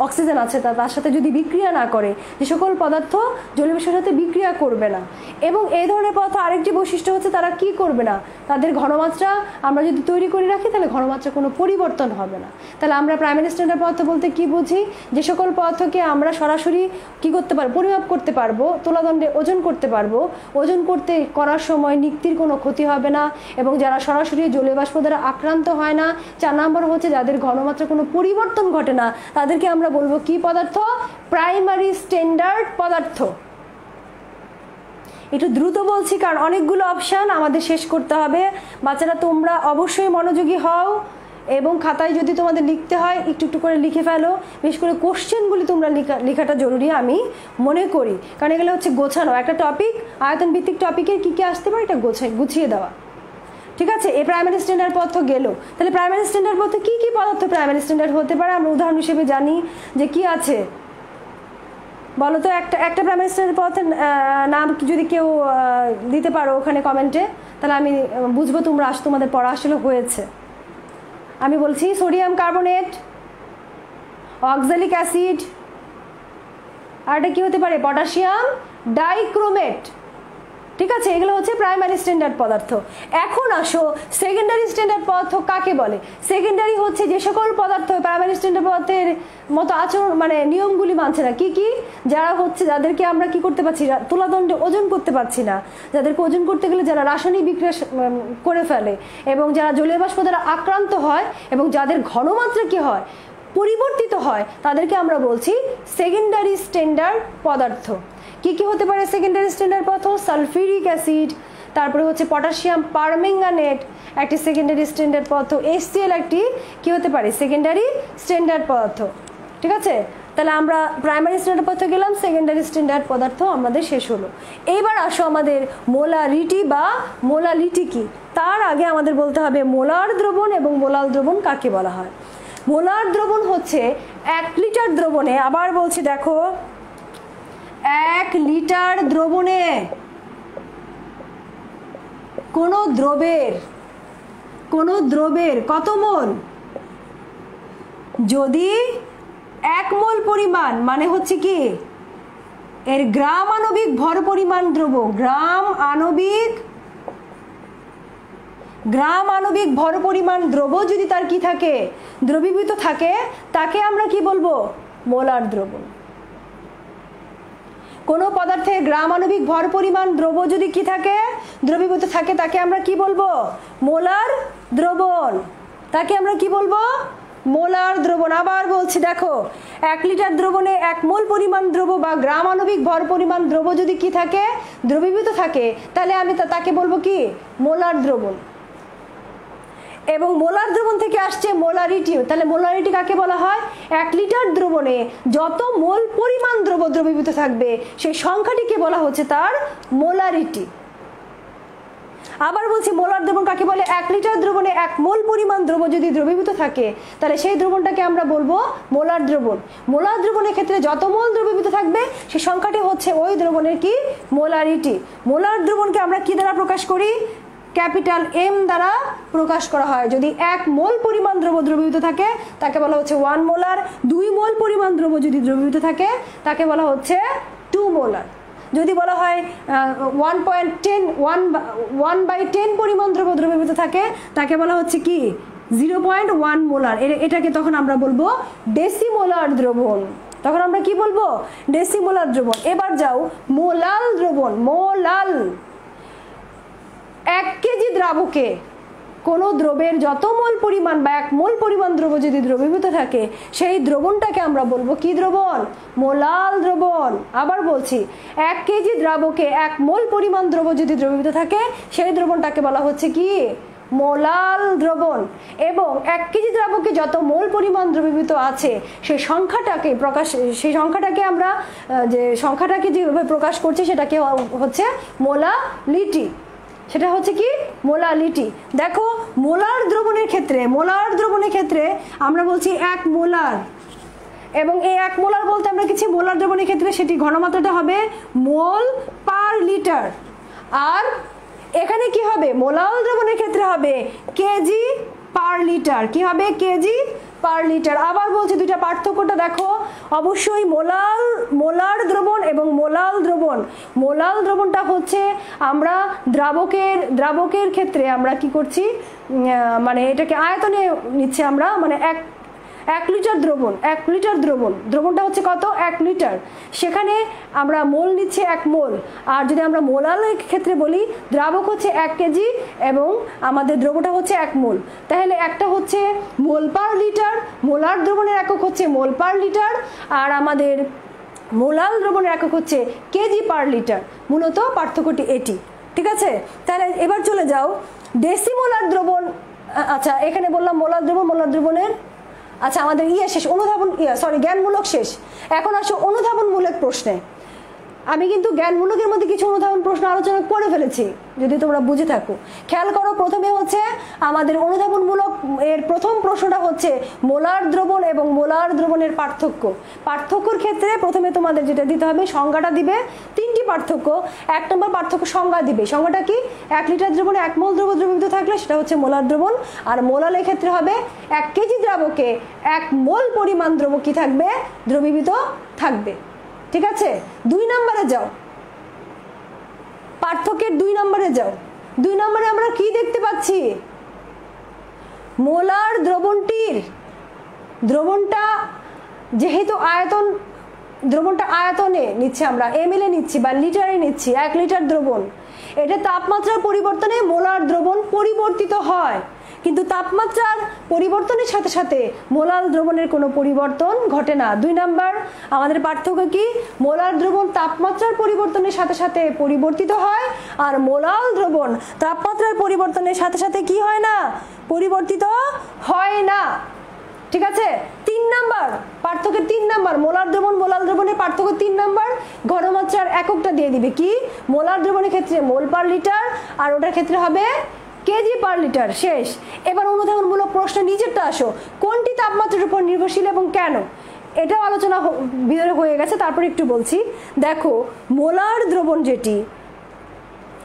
অক্সিজেন আছে, তার সাথে যদি বিক্রিয়া না করে, যে সকল পদার্থ জলীয় বাষ্পের সাথে বিক্রিয়া করবে না। এবং এই ধরনের পদার্থ আরেকটি বৈশিষ্ট্য হচ্ছে তারা কি করবে না? তাদের ঘনমাত্রা আমরা যদি তৈরি করে রাখি তাহলে ঘনমাত্রা কোনো পরিবর্তন হবে না। তাহলে আমরা প্রাইমারি স্ট্যান্ডার্ড পদার্থ বলতে কি বুঝি? যে সকল পদার্থকে আমরা সরাসরি কি করতে পারবো? পরিমাপ করতে পারবো, তুলাদণ্ডে ওজন করতে পারবো। ওজন করার সময় নিক্তির কোনো ক্ষতি হবে না এবং যারা সরাসরি জলীয় বাষ্প দ্বারা আক্রান্ত হয় না। 4 নম্বর হচ্ছে যাদের ঘনমাত্রা কোনো পরিবর্তন ঘটে না, তাদেরকে আমরা বলবো কি পদার্থ? প্রাইমারি স্ট্যান্ডার্ড পদার্থ। একটু দ্রুত বলছি কারণ অনেকগুলো অপশান আমাদের শেষ করতে হবে। বাচ্চারা তোমরা অবশ্যই মনোযোগী হও এবং খাতায় যদি তোমাদের লিখতে হয় একটু একটু করে লিখে ফেলো। বিশেষ করে কোশ্চেনগুলি তোমরা লেখাটা জরুরি আমি মনে করি, কারণ এগুলো হচ্ছে গোছানো একটা টপিক। আয়তন ভিত্তিক টপিকের কী কী আসতে পারে এটা গুছিয়ে দেওয়া। ঠিক আছে, এই প্রাইমারি স্ট্যান্ডার্ড পদার্থ গেল। তাহলে প্রাইমারি স্ট্যান্ডার্ড পদার্থ কী কী পদার্থ প্রাইমারি স্ট্যান্ডার্ড হতে পারে? আমরা উদাহরণ হিসেবে জানি যে কি আছে বলো তো, একটা প্রাইমারি স্ট্যান্ডার্ড পদার্থের নাম যদি কেউ দিতে পারো ওখানে কমেন্টে, তাহলে আমি বুঝবো তোমাদের পড়া আসলে হয়েছে। আমি বলছি সোডিয়াম কার্বনেট, অক্সালিক অ্যাসিড, আর এটা কি হতে পারে? Potassium dichromate. ঠিক আছে, এগুলো হচ্ছে প্রাইমারি স্ট্যান্ডার্ড পদার্থ। এখন আসো সেকেন্ডারি স্ট্যান্ডার্ড পদার্থ কাকে বলে? সেকেন্ডারি হচ্ছে যে সকল পদার্থ প্রাইমারি স্ট্যান্ডার্ড পদার্থের মতো আচরণ মানে নিয়মগুলি মানছে না। কি কি? যারা হচ্ছে যাদেরকে আমরা কি করতে পারছি, তুলাদণ্ডে ওজন করতে পারছি না, যাদেরকে ওজন করতে গেলে যারা রাসায়নিক বিক্রিয়া করে ফেলে, এবং যারা জলীয় বাষ্প দ্বারা আক্রান্ত হয়, এবং যাদের ঘনমাত্রা কি হয়, পরিবর্তিত হয়, তাদেরকে আমরা বলছি সেকেন্ডারি স্ট্যান্ডার্ড পদার্থ। কি কি হতে পারে সেকেন্ডারি স্ট্যান্ডার্ড পদার্থ? সালফিউরিক অ্যাসিড, তারপরে হচ্ছে পটাশিয়াম পারম্যাঙ্গানেট একটি সেকেন্ডারি স্ট্যান্ডার্ড পদার্থ, HCl একটি কি হতে পারে? সেকেন্ডারি স্ট্যান্ডার্ড পদার্থ। ঠিক আছে, তাহলে আমরা প্রাইমারি স্ট্যান্ডার্ড পদার্থ গেলাম, সেকেন্ডারি স্ট্যান্ডার্ড পদার্থ আমাদের শেষ হলো। এইবার আসো আমাদের মোলারিটি বা মোলালিটি কি। তার আগে আমাদের বলতে হবে মোলার দ্রবণ এবং মোলাল দ্রবণ কাকে বলা হয়। মোলার দ্রবণ হচ্ছে 1 লিটার দ্রবণে, আবার বলছি দেখো, 1 লিটার দ্রবণে কোন দ্রবের কত মোল? যদি 1 মোল পরিমাণ মানে হচ্ছে কি এর গ্রাম আণবিক ভর পরিমাণ দ্রব্য, গ্রাম আণবিক ভর পরিমাণ দ্রব্য যদি তার কি থাকে? দ্রবীভূত থাকে, তাকে আমরা কি বলবো? মোলার দ্রবণ। কোন পদার্থে গ্রাম আণবিক ভর পরিমাণ দ্রব্য যদি কি থাকে? দ্রবীভূত থাকে, তাকে আমরা কি বলবো? মোলার দ্রবণ। তাকে আমরা কি বলবো? মোলার দ্রবণ। আবার বলছি দেখো, 1 লিটার দ্রবণে 1 মোল পরিমাণ দ্রব্য বা গ্রাম আণবিক ভর পরিমাণ দ্রব্য যদি কি থাকে? দ্রবীভূত থাকে, তাহলে আমি তাকে বলবো কি? মোলার দ্রবণ। এবং মোলার দ্রবণ থেকে আসছে মোলারিটি। তাহলে মোলারিটি কাকে বলা হয়? 1 লিটার দ্রবণে যত মোল পরিমাণ দ্রব্য দ্রবীভূত থাকবে সেই সংখ্যাটিকে বলা হচ্ছে তার মোলারিটি। আবার বলছি মোলার দ্রবণ কাকে বলে? 1 লিটার দ্রবণে 1 মোল পরিমাণ দ্রব্য যদি দ্রবীভূত থাকে, তাহলে সেই দ্রবণটাকে আমরা বলবো মোলার দ্রবণ। মোলার দ্রবণের ক্ষেত্রে যত মোল দ্রবীভূত থাকবে সেই সংখ্যাটি হচ্ছে ওই দ্রবণের কি? মোলারিটি। মোলার দ্রবণকে আমরা কি দ্বারা প্রকাশ করি? ক্যাপিটাল M দ্বারা প্রকাশ করা হয়। যদি 1 মোল পরিমাণ দ্রব্য দ্রবীভূত থাকে তাকে বলা হচ্ছে 1 মোলার। 2 মোল পরিমাণ দ্রব্য যদি দ্রবীভূত থাকে তাকে বলা হচ্ছে 2 মোলার। যদি বলা হয় 1/10 পরিমাণ দ্রব্য দ্রবীভূত থাকে তাকে বলা হচ্ছে কি? 0.1 মোলার। এটাকে তখন আমরা বলবো ডেসিমোলার দ্রবণ। তখন আমরা কি বলবো? ডেসিমোলার দ্রবণ। এবার যাও মোলাল দ্রবণ। মোলাল 1 কেজি দ্রাবকে কোন দ্রবের যত মোল পরিমাণ বা 1 মোল পরিমাণ দ্রব্য যদি দ্রবীভূত থাকে সেই দ্রবণটাকে আমরা বলবো কি দ্রবণ? মোলাল দ্রবণ। আবার বলছি 1 কেজি দ্রাবকে 1 মোল পরিমাণ দ্রব্য যদি দ্রবীভূত থাকে সেই দ্রবণটাকে বলা হচ্ছে কি? মোলাল দ্রবণ। এবং 1 কেজি দ্রাবকে যত মোল পরিমাণ দ্রবীভূত আছে সেই সংখ্যাটাকে আমরা যে সংখ্যাটাকে যেভাবে প্রকাশ করছি সেটাকে হচ্ছে মোলালিটি। সেটা হচ্ছে কি? মোলালিটি। দেখো মোলার দ্রবণের ক্ষেত্রে আমরা বলছি 1 মোলার, এবং এই 1 মোলার বলতে আমরা কিছু মোলার দ্রবণের ক্ষেত্রে সেটি ঘনমাত্রাটা হবে মোল পার লিটার। আর এখানে কি হবে? মোলাল দ্রবণের ক্ষেত্রে হবে কেজি পার লিটার। কি হবে? KG per litre. আবার বলছি দুইটা পার্থক্যটা দেখো। অবশ্যই মোলার দ্রবণ এবং মোলাল দ্রবণ। মোলাল দ্রবণটা হচ্ছে আমরা দ্রাবকের ক্ষেত্রে আমরা কি করছি, মানে এটাকে আয়তনে নিচ্ছে আমরা, মানে 1 লিটার দ্রবণটা হচ্ছে কত? 1 লিটার। সেখানে আমরা মোল নিচ্ছে 1 মোল। আর যদি আমরা মোলালের ক্ষেত্রে বলি দ্রাবক হচ্ছে 1 কেজি এবং আমাদের দ্রবণটা হচ্ছে 1 মোল, তাহলে একটা হচ্ছে মোল পার লিটার, মোলার দ্রবণের একক হচ্ছে মোল পার লিটার, আর আমাদের মোলাল দ্রবণের একক হচ্ছে কেজি পার লিটার। মূলত পার্থক্যটি এটি। ঠিক আছে, তাহলে এবার চলে যাও ডেসিমোলার দ্রবণ। আচ্ছা, এখানে বললাম মোলার দ্রবণের আচ্ছা আমাদের শেষ, জ্ঞানমূলক শেষ। এখন আসো অনুধাবনমূলক প্রশ্নে। আমি কিন্তু জ্ঞানমূলকের মধ্যে কিছু অনুধাবন প্রশ্ন আলোচনা করে ফেলেছি, যদি তোমরা বুঝে থাকো। খেয়াল করো, প্রথমে হচ্ছে আমাদের অনুধাবনমূলক এর প্রথম প্রশ্নটা হচ্ছে মোলার দ্রবণ এবং মোলার দ্রবণের পার্থক্যর ক্ষেত্রে প্রথমে তোমাদের যেটা দিতে হবে, সংজ্ঞাটা দিবে। 3টি পার্থক্য। 1 নম্বর পার্থক্য সংজ্ঞা দিবে। সংজ্ঞাটা কি? 1 লিটার দ্রবণে 1 মোল দ্রব্য দ্রবীভূত থাকলে সেটা হচ্ছে মোলার দ্রবণ। আর মোলালের ক্ষেত্রে হবে 1 কেজি দ্রাবকে 1 মোল পরিমাণ দ্রব্য কি থাকবে? দ্রবীভূত থাকবে। ঠিক আছে, 2 নম্বরে যাও, পার্থক্যের 2 নম্বরে যাও। 2 নম্বরে আমরা কি দেখতে পাচ্ছি? মোলার দ্রবণটা যেহেতু দ্রবণটা আয়তনে নিচ্ছে, আমরা ml এ নিচ্ছি বা লিটারে নিচ্ছি, 1 লিটার দ্রবণ, এটা তাপমাত্রার পরিবর্তনে মোলার দ্রবণ পরিবর্তিত হয়, কিন্তু তাপমাত্রার পরিবর্তনের সাথে সাথে মোলার দ্রবণের কোনো পরিবর্তন ঘটে না। 2 নাম্বার আমাদের পার্থক্য কি? মোলার দ্রবণ তাপমাত্রার পরিবর্তনের সাথে সাথে পরিবর্তিত হয়, আর মোলার দ্রবণ তাপমাত্রার পরিবর্তনের সাথে সাথে কি হয় না? পরিবর্তিত হয় না। ঠিক আছে, 3 নাম্বার পার্থক্যের 3 নাম্বার, মোলার দ্রবণের পার্থক্য 3 নাম্বার, ঘনমাত্রার এককটা দিয়ে দিবে কি? মোলার দ্রবণের ক্ষেত্রে মোল পার লিটার, আর ওটার ক্ষেত্রে হবে কেজি পার লিটার। শেষ। এবার অনুধাবনমূলক প্রশ্ন নিচেরটা আসো, কোনটি তাপমাত্রার উপর নির্ভরশীল এবং কেন? এটাও আলোচনা ভিতরে হয়ে গেছে, তারপর একটু বলছি। দেখো, মোলার দ্রবণ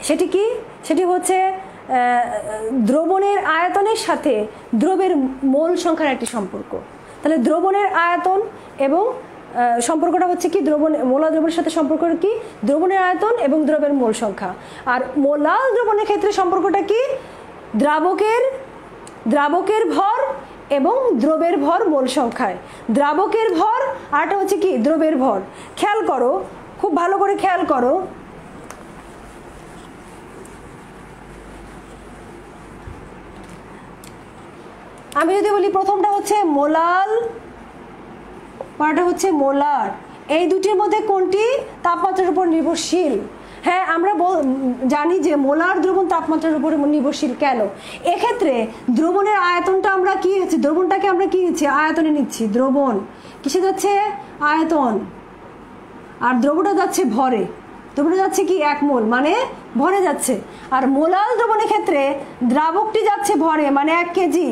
সেটি কি? সেটি হচ্ছে দ্রবণের আয়তনের সাথে দ্রবের মোল সংখ্যার একটি সম্পর্ক। তাহলে দ্রবণের আয়তন এবং সম্পর্কটা হচ্ছে কি? মোলার দ্রবণের সাথে সম্পর্ক কি? দ্রবণের আয়তন এবং দ্রবের মোল সংখ্যা। আর মোলার দ্রবণের ক্ষেত্রে সম্পর্কটা কি? দ্রাবকের ভর এবং দ্রবের ভর মোল সংখ্যায়। দ্রাবকের ভর আরটা হচ্ছে কি? দ্রবের ভর। খেয়াল করো, খুব ভালো করে খেয়াল করো, আমি যদি বলি প্রথমটা হচ্ছে মোলাল, পরেরটা হচ্ছে মোলার, এই দুটির মধ্যে কোনটি তাপমাত্রার উপর নির্ভরশীল? হ্যাঁ, আমরা জানি যে মোলার দ্রবণ তাপমাত্রার উপর নির্ভরশীল। কেন? এক্ষেত্রে দ্রবণের আয়তনটা আমরা কি হচ্ছে, দ্রবণটাকে আমরা কি নিচ্ছি? আয়তনে নিচ্ছি। দ্রবণ কিসে যাচ্ছে? আয়তন। আর দ্রবণটা যাচ্ছে ভরে, দ্রবণটা যাচ্ছে কি? 1 মোল, মানে ভরে যাচ্ছে। আর মোলাল দ্রবণের ক্ষেত্রে দ্রাবকটি যাচ্ছে ভরে, মানে 1 কেজি,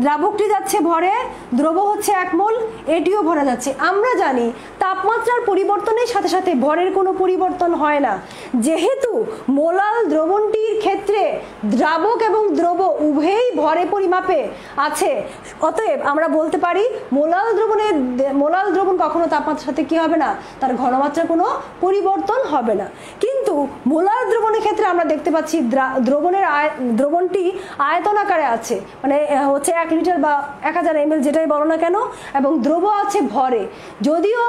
দ্রাবকটি যাচ্ছে ভরে, দ্রব হচ্ছে 1 মোল, এটিও ভরা যাচ্ছে। আমরা জানি তাপমাত্রার পরিবর্তনের সাথে সাথে ভরের কোনো পরিবর্তন হয় না, যেহেতু মোলাল দ্রবণটির ক্ষেত্রে দ্রাবক এবং দ্রব উভয়ই ভরে পরিমাপে আছে, অতএব আমরা বলতে পারি মোলাল দ্রবণ কখনো তাপমাত্রার সাথে কি হবে না? তার ঘনমাত্রার কোনো পরিবর্তন হবে না। কিন্তু মোলার দ্রবণের ক্ষেত্রে আমরা দেখতে পাচ্ছি দ্রবণটি আয়তন আকারে আছে, মানে হচ্ছে 1 লিটার বা 1000 ml যেটাই বলো না কেন, এবং দ্রব আছে ভরে। যদিও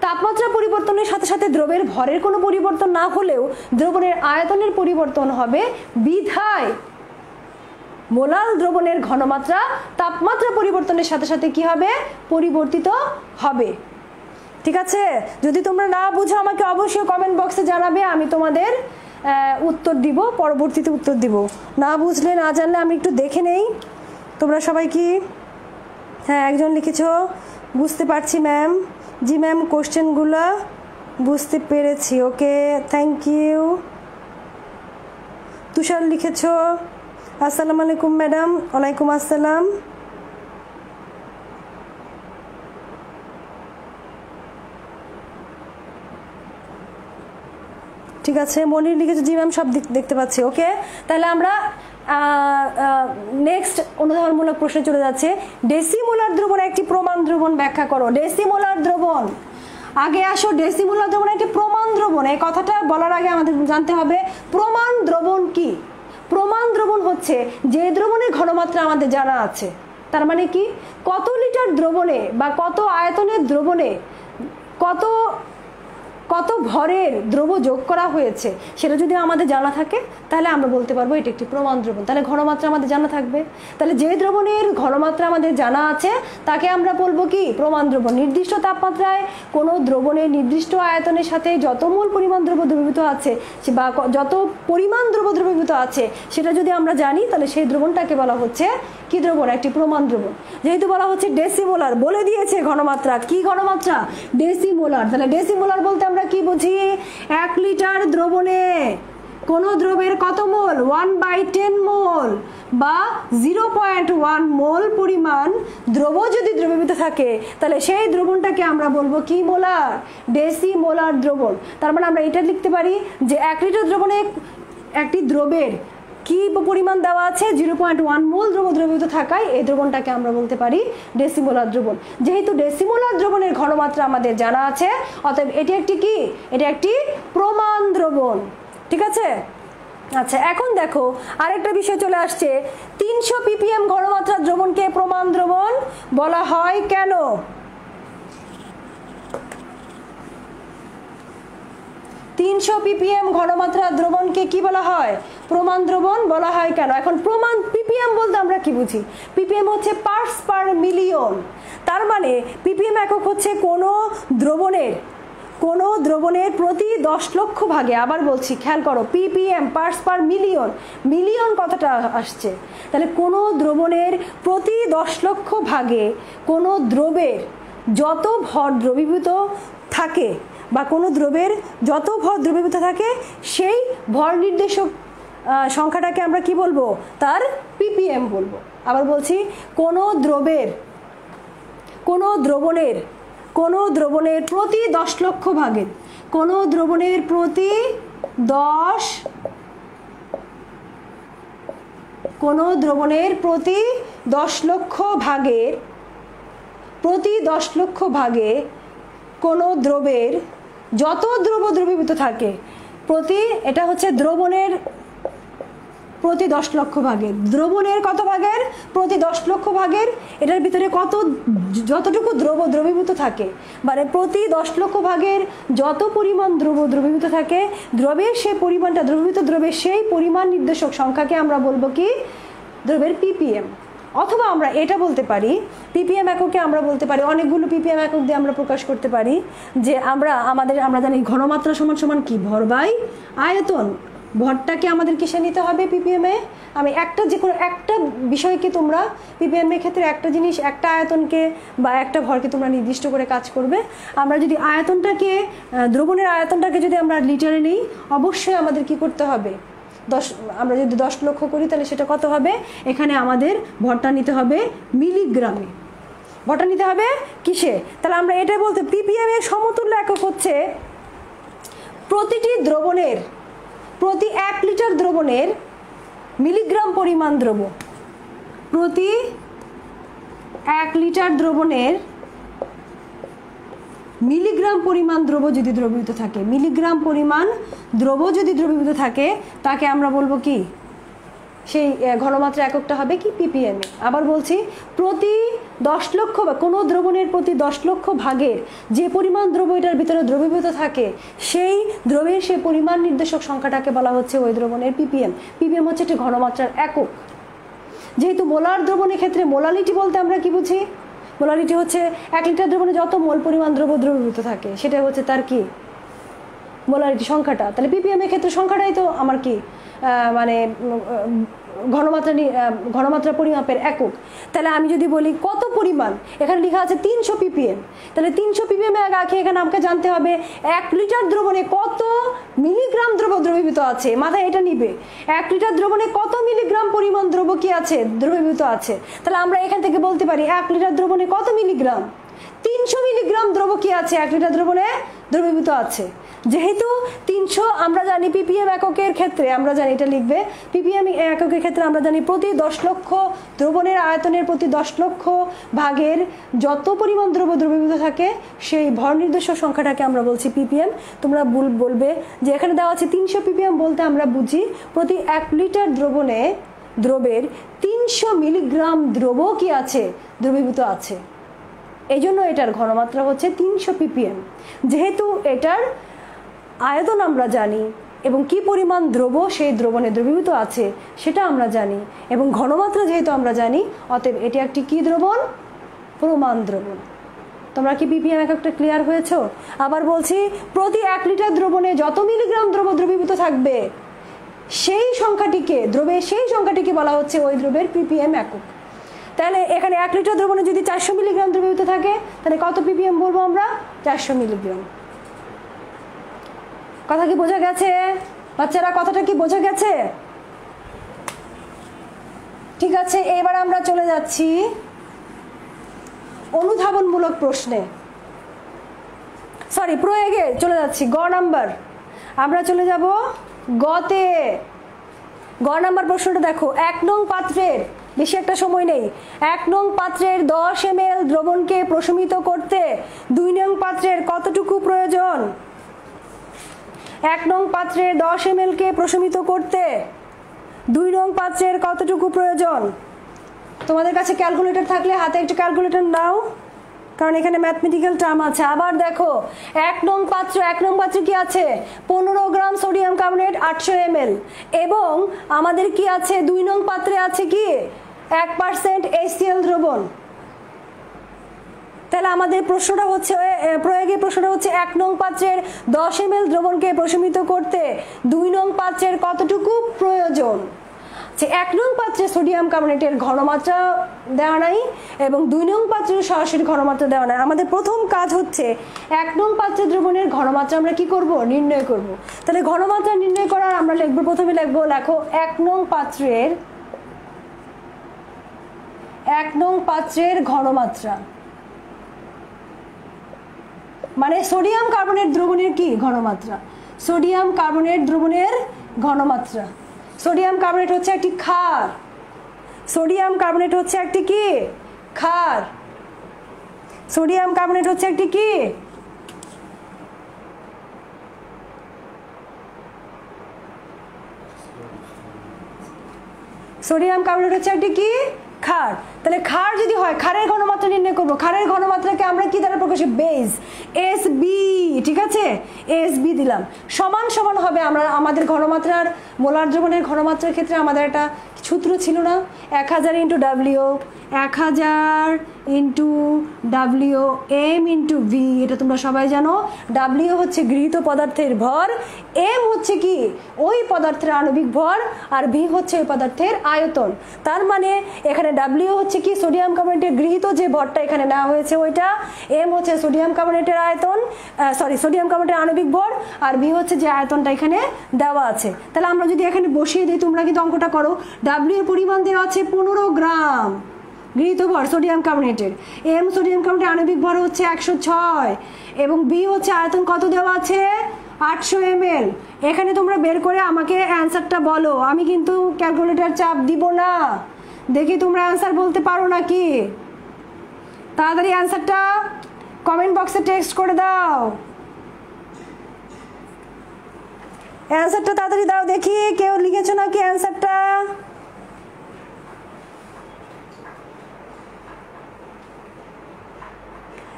তাপমাত্রা পরিবর্তনের সাথে সাথে দ্রবের ভরের কোনো পরিবর্তন না হলেও দ্রবণের আয়তনের পরিবর্তন হবে, বিধায় মোলাল দ্রবণের ঘনমাত্রা তাপমাত্রা পরিবর্তনের সাথে সাথে কি হবে? পরিবর্তিত হবে। ঠিক আছে, যদি তোমরা না বুঝো আমাকে অবশ্যই কমেন্ট বক্সে জানাবে, আমি তোমাদের উত্তর দিব, পরবর্তীতে উত্তর দিব। না বুঝলে না জানলে আমি একটু দেখে নেই তোমরা সবাই কি। হ্যাঁ, একজন লিখেছো বুঝতে পারছি ম্যাম। জি ম্যাম, কোশ্চেনগুলো বুঝতে পেরেছি। ওকে, থ্যাংক ইউ। তুষার লিখেছো আসসালামু আলাইকুম ম্যাডাম। ওয়ালাইকুম আসসালাম। ঠিক আছে, মনির লিখেছে জি ম্যাম, সব দেখতে পাচ্ছি। ওকে, তাহলে আমরা নেক্সট অনুধাবনমূলক প্রশ্নে চলে যাচ্ছে। ডেসিমোলার দ্রবণ একটি প্রমাণ দ্রবণ ব্যাখ্যা করো। ডেসিমোলার দ্রবণ, আগে আসো, ডেসিমোলার দ্রবণ একটি প্রমাণ দ্রবণ। এই কথাটা বলার আগে আমাদের জানতে হবে প্রমাণ দ্রবণ কি। প্রমাণ দ্রবণ হচ্ছে যে দ্রবণের ঘনমাত্রা আমাদের জানা আছে, তার মানে কি? কত লিটার দ্রবণে বা কত আয়তনের দ্রবণে কত ভরের দ্রব যোগ করা হয়েছে সেটা যদি আমাদের জানা থাকে, তাহলে আমরা বলতে পারবো এটা একটি প্রমাণ দ্রবণ। তাহলে ঘনমাত্রা আমাদের জানা থাকবে। তাহলে যে দ্রবণের ঘনমাত্রা আমাদের জানা আছে তাকে আমরা বলবো কি? প্রমাণ দ্রবণ। নির্দিষ্ট তাপমাত্রায় কোনো দ্রবণের নির্দিষ্ট আয়তনের সাথে যত মোল পরিমাণ দ্রব দ্রবীভূত আছে বা যত পরিমাণ দ্রব দ্রবীভূত আছে সেটা যদি আমরা জানি, তাহলে সেই দ্রবণটাকে বলা হচ্ছে কি দ্রবণ? একটি প্রমাণ দ্রবণ। যেহেতু বলা হচ্ছে ডেসিমোলার, বলে দিয়েছে ঘনমাত্রা, কি ঘনমাত্রা? ডেসিমোলার। তাহলে ডেসিমোলার বলতে আমরা কি বুঝি? 1 লিটার দ্রবণে কোন দ্রবের কত মোল? 1/10 মোল বা 0.1 মোল পরিমাণ দ্রব যদি দ্রবীভূত থাকে, তাহলে সেই দ্রবণটাকে আমরা বলবো কি? মোলার। ডেসিমোলার দ্রবণ। তার মানে আমরা এটা লিখতে পারি যে 1 লিটার দ্রবণে একটি দ্রবের কি পরিমাণ দেওয়া আছে 0.1 মোল দ্রব দ্রবীভূত থাকায় এই দ্রবণটাকে আমরা বলতে পারি ডেসিমোলার দ্রবণ। যেহেতু ডেসিমোলার দ্রবণের ঘনমাত্রা আমাদের জানা আছে, অতএব এটি একটি কি, এটি একটি প্রমাণ দ্রবণ। ঠিক আছে। আচ্ছা, এখন দেখো আরেকটা বিষয় চলে আসছে, 300 ppm ঘনমাত্রার দ্রবণকে প্রমাণ দ্রবণ বলা হয় কেন? 300 ppm ঘনমাত্রার দ্রবণকে কি বলা হয়? প্রমাণ দ্রবণ বলা হয় কেন? এখন প্রমাণ ppm বলতে আমরা কি বুঝি? ppm হচ্ছে পার্টস পার মিলিয়ন। তার মানে ppm একক হচ্ছে কোনো দ্রবণের প্রতি 10 লক্ষ ভাগে, আবার বলছি খেয়াল করো, ppm parts per million, million কথাটা আসছে। তাহলে কোনো দ্রবণের প্রতি 10 লক্ষ ভাগে কোনো দ্রবের যত ভর দ্রবীভূত থাকে বা কোনো দ্রবের যত ভর দ্রবীভূত থাকে সেই ভর নির্দেশক সংখ্যাটাকে আমরা কি বলবো? তার ppm বলবো। আবার বলছি, কোনো দ্রবণের প্রতি 10 লক্ষ ভাগের, কোনো দ্রবণের প্রতি 10 লক্ষ ভাগের, প্রতি 10 লক্ষ ভাগে কোনো দ্রবের যত দ্রব দ্রবীভূত থাকে, এটা হচ্ছে দ্রবণের প্রতি 10 লক্ষ ভাগের, দ্রবণের কত ভাগের? প্রতি 10 লক্ষ ভাগের, এটার ভিতরে যতটুকু দ্রব দ্রবীভূত থাকে, মানে প্রতি 10 লক্ষ ভাগের যত পরিমাণ দ্রব দ্রবীভূত থাকে, দ্রবের সেই পরিমাণটা, দ্রবীভূত দ্রবের সেই পরিমাণ নির্দেশক সংখ্যাকে আমরা বলবো কি? দ্রবের ppm। অথবা আমরা এটা বলতে পারি, ppm এককে আমরা বলতে পারি, অনেকগুলো ppm একক দিয়ে আমরা প্রকাশ করতে পারি যে আমরা জানি ঘনমাত্রা সমান সমান কি? ভর বাই আয়তন। ভরটাকে আমাদের কিসে নিতে হবে? ppm এ। আমি যে কোনো একটা বিষয়কে তোমরা ppm এর ক্ষেত্রে একটা জিনিস, একটা আয়তনকে বা একটা ভরকে তোমরা নির্দিষ্ট করে কাজ করবে। আমরা যদি দ্রবণের আয়তনটাকে যদি আমরা লিটারে নিই, অবশ্যই আমাদের কি করতে হবে? আমরা যদি 10 লক্ষ করি তাহলে সেটা কত হবে? এখানে আমাদের ভরটা নিতে হবে মিলিগ্রামে। ভরটা নিতে হবে কিসে? তাহলে আমরা এটাই বলতে, ppm এর সমতুল্য একক হচ্ছে প্রতিটি দ্রবণের, প্রতি 1 লিটার দ্রবণের মিলিগ্রাম পরিমাণ দ্রব, প্রতি 1 লিটার দ্রবণের মিলিগ্রাম পরিমাণ দ্রব যদি দ্রবীভূত থাকে, মিলিগ্রাম পরিমাণ দ্রব যদি দ্রবীভূত থাকে, তাকে আমরা বলবো কি? সেই ঘনমাত্রা এককটা হবে কি? ppm। আবার বলছি, প্রতি 10 লক্ষ বা কোনো দ্রবণের প্রতি 10 লক্ষ ভাগের যে পরিমাণ দ্রব এটার ভিতরে দ্রবীভূত থাকে, সেই দ্রবের সেই পরিমাণ নির্দেশক সংখ্যাটাকে বলা হচ্ছে ওই দ্রবণের ppm। ppm হচ্ছে একটি ঘনমাত্রার একক। যেহেতু মোলার দ্রবণের ক্ষেত্রে মোলালিটি বলতে আমরা কি বুঝি? মোলালিটি হচ্ছে 1 লিটার দ্রবণে যত মোল পরিমাণ দ্রব দ্রবীভূত থাকে, সেটা হচ্ছে তার কি? মোলারিটি সংখ্যাটা। তাহলে ppm এর ক্ষেত্রে সংখ্যাটাই তো আমার কি? মানে ঘনমাত্রা পরিমাপের একক। তাহলে আমি যদি বলি কত পরিমাণ, এখানে লেখা আছে 300 ppm, তাহলে 300 ppm এখানে আমাকে জানতে হবে 1 লিটার দ্রবণে কত মিলিগ্রাম দ্রব দ্রবীভূত আছে। মাথায় এটা নিবে, 1 লিটার দ্রবণে কত মিলিগ্রাম পরিমাণ দ্রব কি আছে? দ্রবীভূত আছে। তাহলে আমরা এখান থেকে বলতে পারি 1 লিটার দ্রবণে কত মিলিগ্রাম? 300 মিলিগ্রাম দ্রব কি আছে? 1 লিটার দ্রবণে দ্রবীভূত আছে। যেহেতু 300 আমরা জানি ppm এককের ক্ষেত্রে, আমরা জানি এটা লিখবে, ppm এককের ক্ষেত্রে আমরা জানি প্রতি 10 লক্ষ দ্রবণের আয়তনের প্রতি 10 লক্ষ ভাগের যত পরিমাণ দ্রব দ্রবীভূত থাকে, সেই ভর নির্দেশক সংখ্যাটাকে আমরা বলছি ppm। তোমরা বলবে যে এখানে দেওয়া আছে 300 ppm বলতে আমরা বুঝি প্রতি 1 লিটার দ্রবের 300 মিলিগ্রাম দ্রব কি আছে? দ্রবীভূত আছে। এই জন্য এটার ঘনমাত্রা হচ্ছে 300 ppm। যেহেতু এটার আয়তন আমরা জানি এবং কি পরিমাণ দ্রব সেই দ্রবণে দ্রবীভূত আছে সেটা আমরা জানি, এবং ঘনমাত্রা যেহেতু আমরা জানি, অতএব এটি একটি কি দ্রবণ? প্রমাণ দ্রবণ। তোমরা কি ppm এককটা ক্লিয়ার হয়েছে? আবার বলছি, প্রতি 1 লিটার দ্রবণে যত মিলিগ্রাম দ্রব দ্রবীভূত থাকবে, সেই সংখ্যাটিকে বলা হচ্ছে ওই দ্রবের ppm একক। তাহলে এখানে 1 লিটার দ্রবণে যদি 400 মিলিগ্রাম দ্রবীভূত থাকে, তাহলে কত ppm বলবো আমরা? 400 মিলিগ্রাম। কথা কি বোঝা গেছে বাচ্চারা? কথাটা কি বোঝা গেছে? ঠিক আছে, এবার আমরা চলে যাচ্ছি অনুধাবনমূলক প্রশ্নে, প্রয়োগে চলে যাচ্ছি। গ নাম্বার, আমরা চলে যাব গতে। গ নাম্বার প্রশ্নটা দেখো, 1 নং পাত্রের, বেশি একটা সময় নেই, 1 নং পাত্রের 10 ml দ্রবণকে প্রশমিত করতে 2 নং পাত্রের কতটুকু প্রয়োজন? 1 নং পাত্রের 10 ml কে প্রশমিত করতে 2 নং পাত্রের কতটুকু প্রয়োজন? তোমাদের কাছে ক্যালকুলেটর থাকলে হাতে একটা ক্যালকুলেটর নাও, কারণ এখানে ম্যাথমেটিক্যাল টার্ম আছে। আবার দেখো 1 নং পাত্রে কি আছে? 15 গ্রাম সোডিয়াম কার্বনেট 800 ml, এবং আমাদের কি আছে 2 নং পাত্রে আছে কি 1% HCl দ্রবণ। তাহলে আমাদের প্রশ্নটা হচ্ছে, প্রয়োগের প্রশ্নটা হচ্ছে 1 নং পাত্রের 10 ml দ্রবণকে প্রশমিত করতে 2 নং পাত্রের কতটুকু প্রয়োজন। 1 নং পাত্রে সোডিয়াম কার্বনেটের ঘনমাত্রা দেওয়া নাই এবং 2 নং পাত্রের সরাসরি ঘনমাত্রা দেওয়া নাই। আমাদের প্রথম কাজ হচ্ছে 1 নং পাত্রের দ্রবণের ঘনমাত্রা আমরা কি করব? নির্ণয় করব। তাহলে ঘনমাত্রা নির্ণয় করার আমরা লিখব, প্রথমে লিখবো, লেখো 1 নং পাত্রের ঘনমাত্রা, মানে সোডিয়াম কার্বনেট দ্রবণের কি ঘনমাত্রা? সোডিয়াম কার্বনেট দ্রবণের ঘনমাত্রা। সোডিয়াম কার্বনেট হচ্ছে একটি ক্ষার, সোডিয়াম কার্বনেট হচ্ছে একটি কি ক্ষার, সোডিয়াম কার্বনেট হচ্ছে একটি কি সোডিয়াম কার্বনেট হচ্ছে একটি কি ক্ষার। তাহলে ক্ষার যদি হয়, ক্ষারের ঘনমাত্রা নির্ণয় করব। ক্ষারের ঘনমাত্রাকে আমরা কি দ্বারা প্রকাশ? বেজ, এসবি, ঠিক আছে, এসবি দিলাম। সমান সমান হবে, আমরা আমাদের ঘনমাত্রার মোলার দ্রবণের ঘনমাত্রার ক্ষেত্রে আমাদের একটা সূত্র ছিল না, 1000 × W, 1000 × W m × V, এটা তোমরা সবাই জানো। W হচ্ছে গৃহীত পদার্থের ভর, m হচ্ছে কি ওই পদার্থের আণবিক ভর, আর V হচ্ছে ওই পদার্থের আয়তন। তার মানে এখানে W হচ্ছে কি সোডিয়াম কার্বনেটের গৃহীত যে ভরটা এখানে নেওয়া হয়েছে ওইটা, m হচ্ছে সোডিয়াম কার্বনেটের আয়তন, সোডিয়াম কার্বনেটের আণবিক ভর, আর V হচ্ছে যে আয়তনটা এখানে দেওয়া আছে। তাহলে আমরা যদি এখানে বসিয়ে দিই, তোমরা কিন্তু অঙ্কটা করো, W এর পরিমাণ দেওয়া আছে 15 গ্রাম গৃহীত ভর সোডিয়াম কার্বনেটের, m সোডিয়াম কার্বনেটের আণবিক ভর হচ্ছে 106, এবং B হচ্ছে আয়তন কত দেওয়া আছে 800 ml। এখানে তোমরা বের করে আমাকে অ্যান্সারটা বলো, আমি কিন্তু ক্যালকুলেটর চাপ দিব না, দেখি তোমরা অ্যান্সার বলতে পারো নাকি। তাড়াতাড়ি অ্যান্সারটা কমেন্ট বক্সে টেক্সট করে দাও, অ্যান্সারটা তাড়াতাড়ি দাও, দেখি কেউ লিখেছো নাকি অ্যান্সারটা।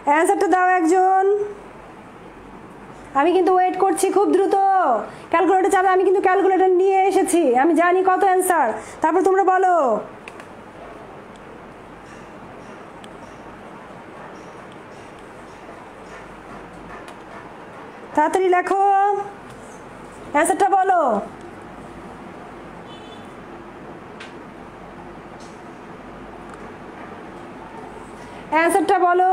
অ্যান্সারটা দাও একজন, আমি কিন্তু ওয়েট করছি খুব দ্রুত। ক্যালকুলেটর চাপে আমি কিন্তু ক্যালকুলেটর নিয়ে এসেছি, আমি জানি কত অ্যান্সার, তারপর তোমরা বলো। তাড়াতাড়ি লেখো, অ্যান্সারটা বলো। অ্যান্সারটা বলো।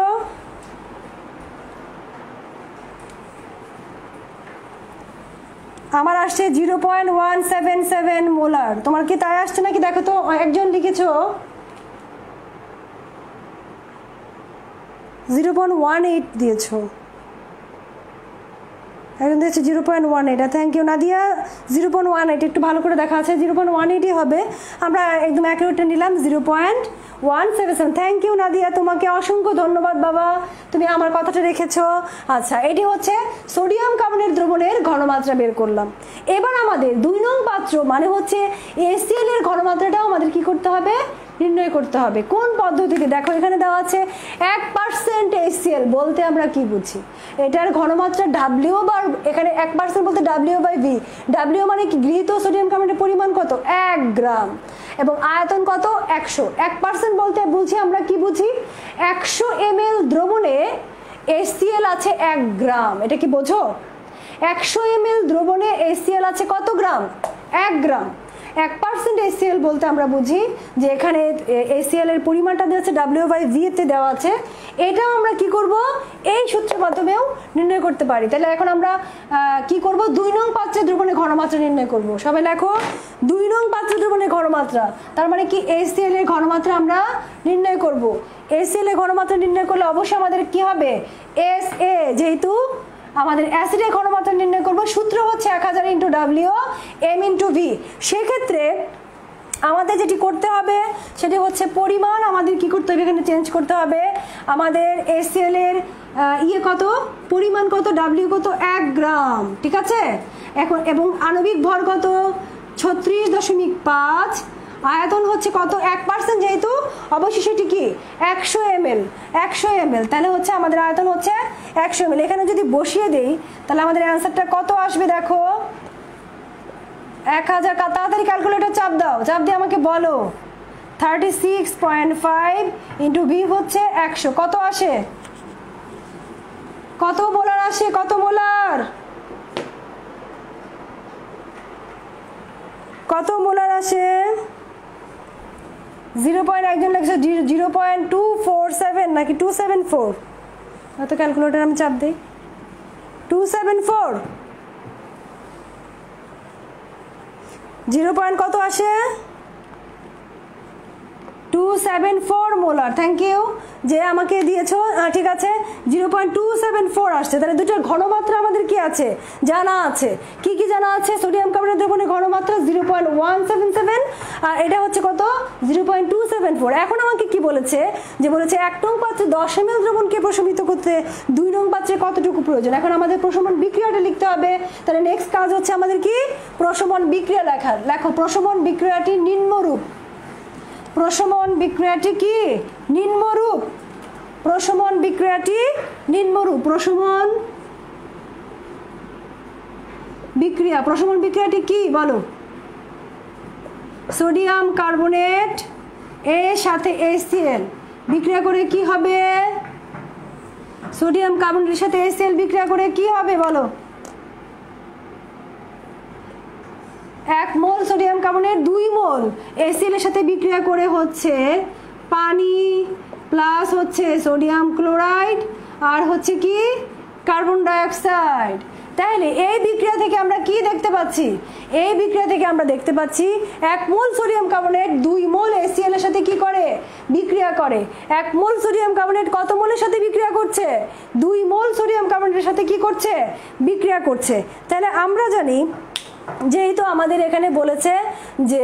আমার আসছে 0.177 মোলার, তোমার কি তাই আসছে নাকি দেখো তো। একজন লিখেছো 0.18 দিয়েছো, একজন দিয়েছে 0.18। Thank you Nadia. 0.18 একটু ভালো করে দেখা আছে, 0.18ই হবে, আমরা একদম অ্যাকুরেটটা নিলাম 0.177। থ্যাংক ইউ নাদিয়া, তোমাকে অসংখ্য ধন্যবাদ বাবা, তুমি আমার কথাটা রেখেছো। আচ্ছা, এটি হচ্ছে সোডিয়াম কার্বনেট দ্রবণের ঘনমাত্রা বের করলাম। এবার আমাদের 2 নং পাত্র মানে হচ্ছে HCl এর ঘনমাত্রাটাও আমাদের কি করতে হবে? নির্ণয় করতে হবে। কোন পদ্ধতিতে? দেখো এখানে দেওয়া আছে 1% HCl বলতে আমরা কি বুঝি? এটার ঘনমাত্রা W, বা এখানে 1% বলতে W/V। W মানে কি? গৃহীত সোডিয়াম কার্বনেটের পরিমাণ কত? 1 গ্রাম, এবং আয়তন কত? 100। 1% বলতে বুঝি আমরা কি বুঝি? 100 ml দ্রবণে HCl আছে 1 গ্রাম, এটা কি বোঝো? 100 ml দ্রবণে HCl আছে কত গ্রাম? 1 গ্রাম। 1% HCl বলতে আমরা বুঝি যে এখানে HCl এর পরিমাণটা দেওয়া আছে W/V তে দেওয়া আছে, এটাও আমরা কি করব? এই সূত্রের মাধ্যমেও নির্ণয় করতে পারি। তাহলে এখন আমরা কি করব? 2 নং পাত্রের দ্রবণের ঘনমাত্রা নির্ণয় করব। সবাই লেখো 2 নং পাত্রের দ্রবণের ঘনমাত্রা, তার মানে কি HCl এর ঘনমাত্রা আমরা নির্ণয় করব। HCl এর ঘনমাত্রা নির্ণয় করলে অবশ্যই আমাদের কি হবে? SA, যেহেতু আমাদের অ্যাসিডের ঘনমাত্রা নির্ণয় করব। সূত্র হচ্ছে 1000 × W m × V। সেক্ষেত্রে আমাদের যেটি করতে হবে সেটি হচ্ছে পরিমাণ আমাদের কি করতে হবে, এখানে চেঞ্জ করতে হবে। আমাদের HCl এর কত, পরিমাণ কত, W কত, 1 গ্রাম, ঠিক আছে। এখন এবং আণবিক ভর কত, 36.5, আয়তন হচ্ছে কত, 1%, যেহেতু অবশ্যই সেটি কি 100 ml, 100 ml, তাহলে হচ্ছে আমাদের আয়তন হচ্ছে 100 ml। এখানে যদি বসিয়ে দেই তাহলে আমাদের অ্যান্সারটা কত আসবে দেখো, 1000। তাড়াতাড়ি ক্যালকুলেটর চাপ দাও, চাপ দিয়ে আমাকে বলো। 36.5 × V হচ্ছে 100, কত আসে, কত মোলার আসে, কত মোলার, কত মোলার আসে? 0. একজন লাগছে 0.247 নাকি 274? হয়তো ক্যালকুলেটর আমি চাপ দিই, 274। 0. কত আসে, 274 মোলার। থ্যাংক ইউ যে আমাকে দিয়েছো, ঠিক আছে। 0.274 আসছে। তাহলে দুটোর ঘনমাত্রা আমাদের কি আছে, জানা আছে। কি কি জানা আছে? সোডিয়াম কার্বনেট দ্রবণের ঘনমাত্রা 0.177, আর এটা হচ্ছে কত, 0.274। এখন আমাকে কি বলেছে, যে বলেছে 1 নং পাত্রে 10 ml দ্রবণকে প্রশমিত করতে 2 নং পাত্রে কতটুকু প্রয়োজন। এখন আমাদের প্রশমন বিক্রিয়াটা লিখতে হবে। তাহলে নেক্সট কাজ হচ্ছে আমাদের কি, প্রশমন বিক্রিয়া লেখার। লেখো প্রশমন বিক্রিয়াটি নিম্নরূপ। প্রশমন বিক্রিয়াটি কি, নিম্নরূপ। প্রশমন বিক্রিয়াটি নিম্নরূপ। প্রশমন বিক্রিয়া, প্রশমন বিক্রিয়াটি কি বলো? সোডিয়াম কার্বনেট এর সাথে HCl বিক্রিয়া করে কি হবে, সোডিয়াম কার্বনেটের সাথে HCl বিক্রিয়া করে কি হবে বলো? 1 মোল সোডিয়াম কার্বনেট 2 মোল HCl এর সাথে বিক্রিয়া করে হচ্ছে পানি প্লাস হচ্ছে সোডিয়াম ক্লোরাইড আর হচ্ছে কি কার্বন ডাইঅক্সাইড। তাহলে এই বিক্রিয়া থেকে আমরা কি দেখতে পাচ্ছি, এই বিক্রিয়া থেকে আমরা দেখতে পাচ্ছি 1 মোল সোডিয়াম কার্বনেট 2 মোল HCl এর সাথে কি করে, বিক্রিয়া করে। 1 মোল সোডিয়াম কার্বনেট কত মোলের সাথে বিক্রিয়া করছে, 2 মোল সোডিয়াম কার্বনেটের সাথে কি করছে, বিক্রিয়া করছে। তাহলে আমরা জানি, যেহেতু আমাদের এখানে বলেছে যে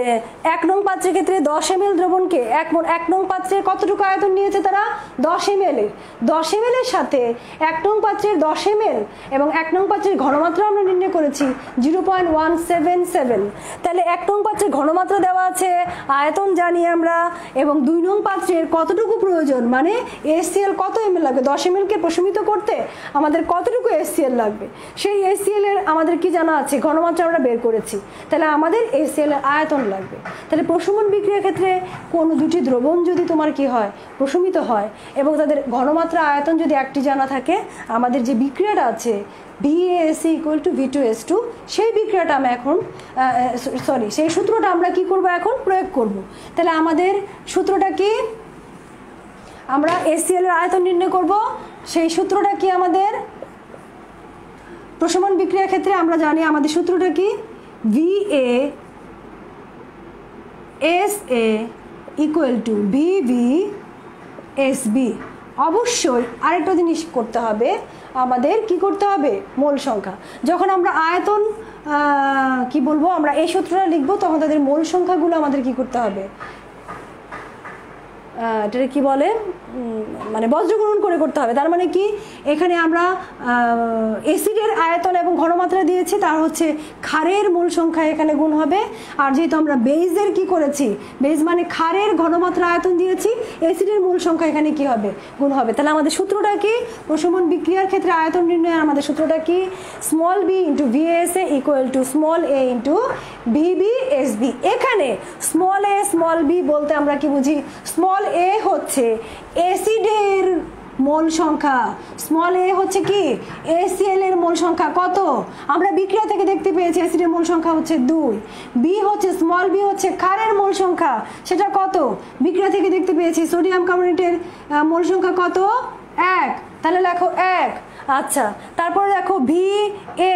1 নং পাত্রের ক্ষেত্রে 10 ml দ্রবণকে 1 নং পাত্রের কতটুকু আয়তন নিয়েছে তারা, 10 ml এর। 10 ml এর সাথে 1 নং পাত্রের 10 ml এবং 1 নং পাত্রের ঘনমাত্রা আমরা নির্ণয় করেছি 0.177। তাহলে 1 নং পাত্রের ঘনমাত্রা দেওয়া আছে, আয়তন জানি আমরা, এবং 2 নং পাত্রের কতটুকু প্রয়োজন, মানে HCl কত ml লাগবে, 10 ml কে প্রশমিত করতে আমাদের কতটুকু HCl লাগবে, সেই HCl এর আমাদের কি জানা আছে, ঘনমাত্রা আমরা বের করেছি। তাহলে আমাদের HCl এর আয়তন লাগবে। তাহলে প্রশমন বিক্রিয়ার ক্ষেত্রে কোনো দুটি দ্রবণ যদি তোমার কি হয়, প্রশমিত হয় এবং তাদের ঘনমাত্রা আয়তন যদি একটি জানা থাকে, আমাদের যে বিক্রিয়াটা আছে VAC = V2S2, সেই বিক্রিয়াটা আমরা এখন সেই সূত্রটা আমরা কি করব, এখন প্রয়োগ করব। তাহলে আমাদের সূত্রটা কি, আমরা HCl এর আয়তন নির্ণয় করব। সেই সূত্রটা কি আমাদের, প্রশমন বিক্রিয়ার ক্ষেত্রে আমরা জানি আমাদের সূত্রটা কি, VASA = VVSB। অবশ্যই আরেকটা জিনিস করতে হবে, আমাদের কি করতে হবে, মোল সংখ্যা। যখন আমরা আয়তন কি বলবো, আমরা এই সূত্রটা লিখবো, তখন তাদের মোল সংখ্যাগুলো আমাদের কি করতে হবে, এটা কি বলে, মানে বজ্রগ্রহণ করে করতে হবে। তার মানে কি, এখানে আমরা অ্যাসিডের আয়তন এবং ঘনমাত্রা দিয়েছি, তার হচ্ছে ক্ষারের মূল সংখ্যা এখানে গুণ হবে। আর যেহেতু আমরা বেজের কি করেছি, বেজ মানে ক্ষারের ঘনমাত্রা আয়তন দিয়েছি, অ্যাসিডের মূল সংখ্যা এখানে কি হবে, গুণ হবে। তাহলে আমাদের সূত্রটা কি, প্রশমন বিক্রিয়ার ক্ষেত্রে আয়তন নির্ণয়ের আমাদের সূত্রটা কি, b × VASA = a × VBSB। এখানে a বলতে আমরা কি বুঝি, a হচ্ছে অ্যাসিডের মোল সংখ্যা, a হচ্ছে কি HCl এর মোল সংখ্যা কত, আমরা বিক্রিয়া থেকে দেখতে পেয়েছি অ্যাসিডের মোল সংখ্যা হচ্ছে 2। b হচ্ছে ক্ষারের মোল সংখ্যা, সেটা কত, বিক্রিয়া থেকে দেখতে পেয়েছি সোডিয়াম কার্বনেটের মোল সংখ্যা কত, 1। তাহলে লেখো 1। আচ্ছা, তারপরে দেখো ভি এ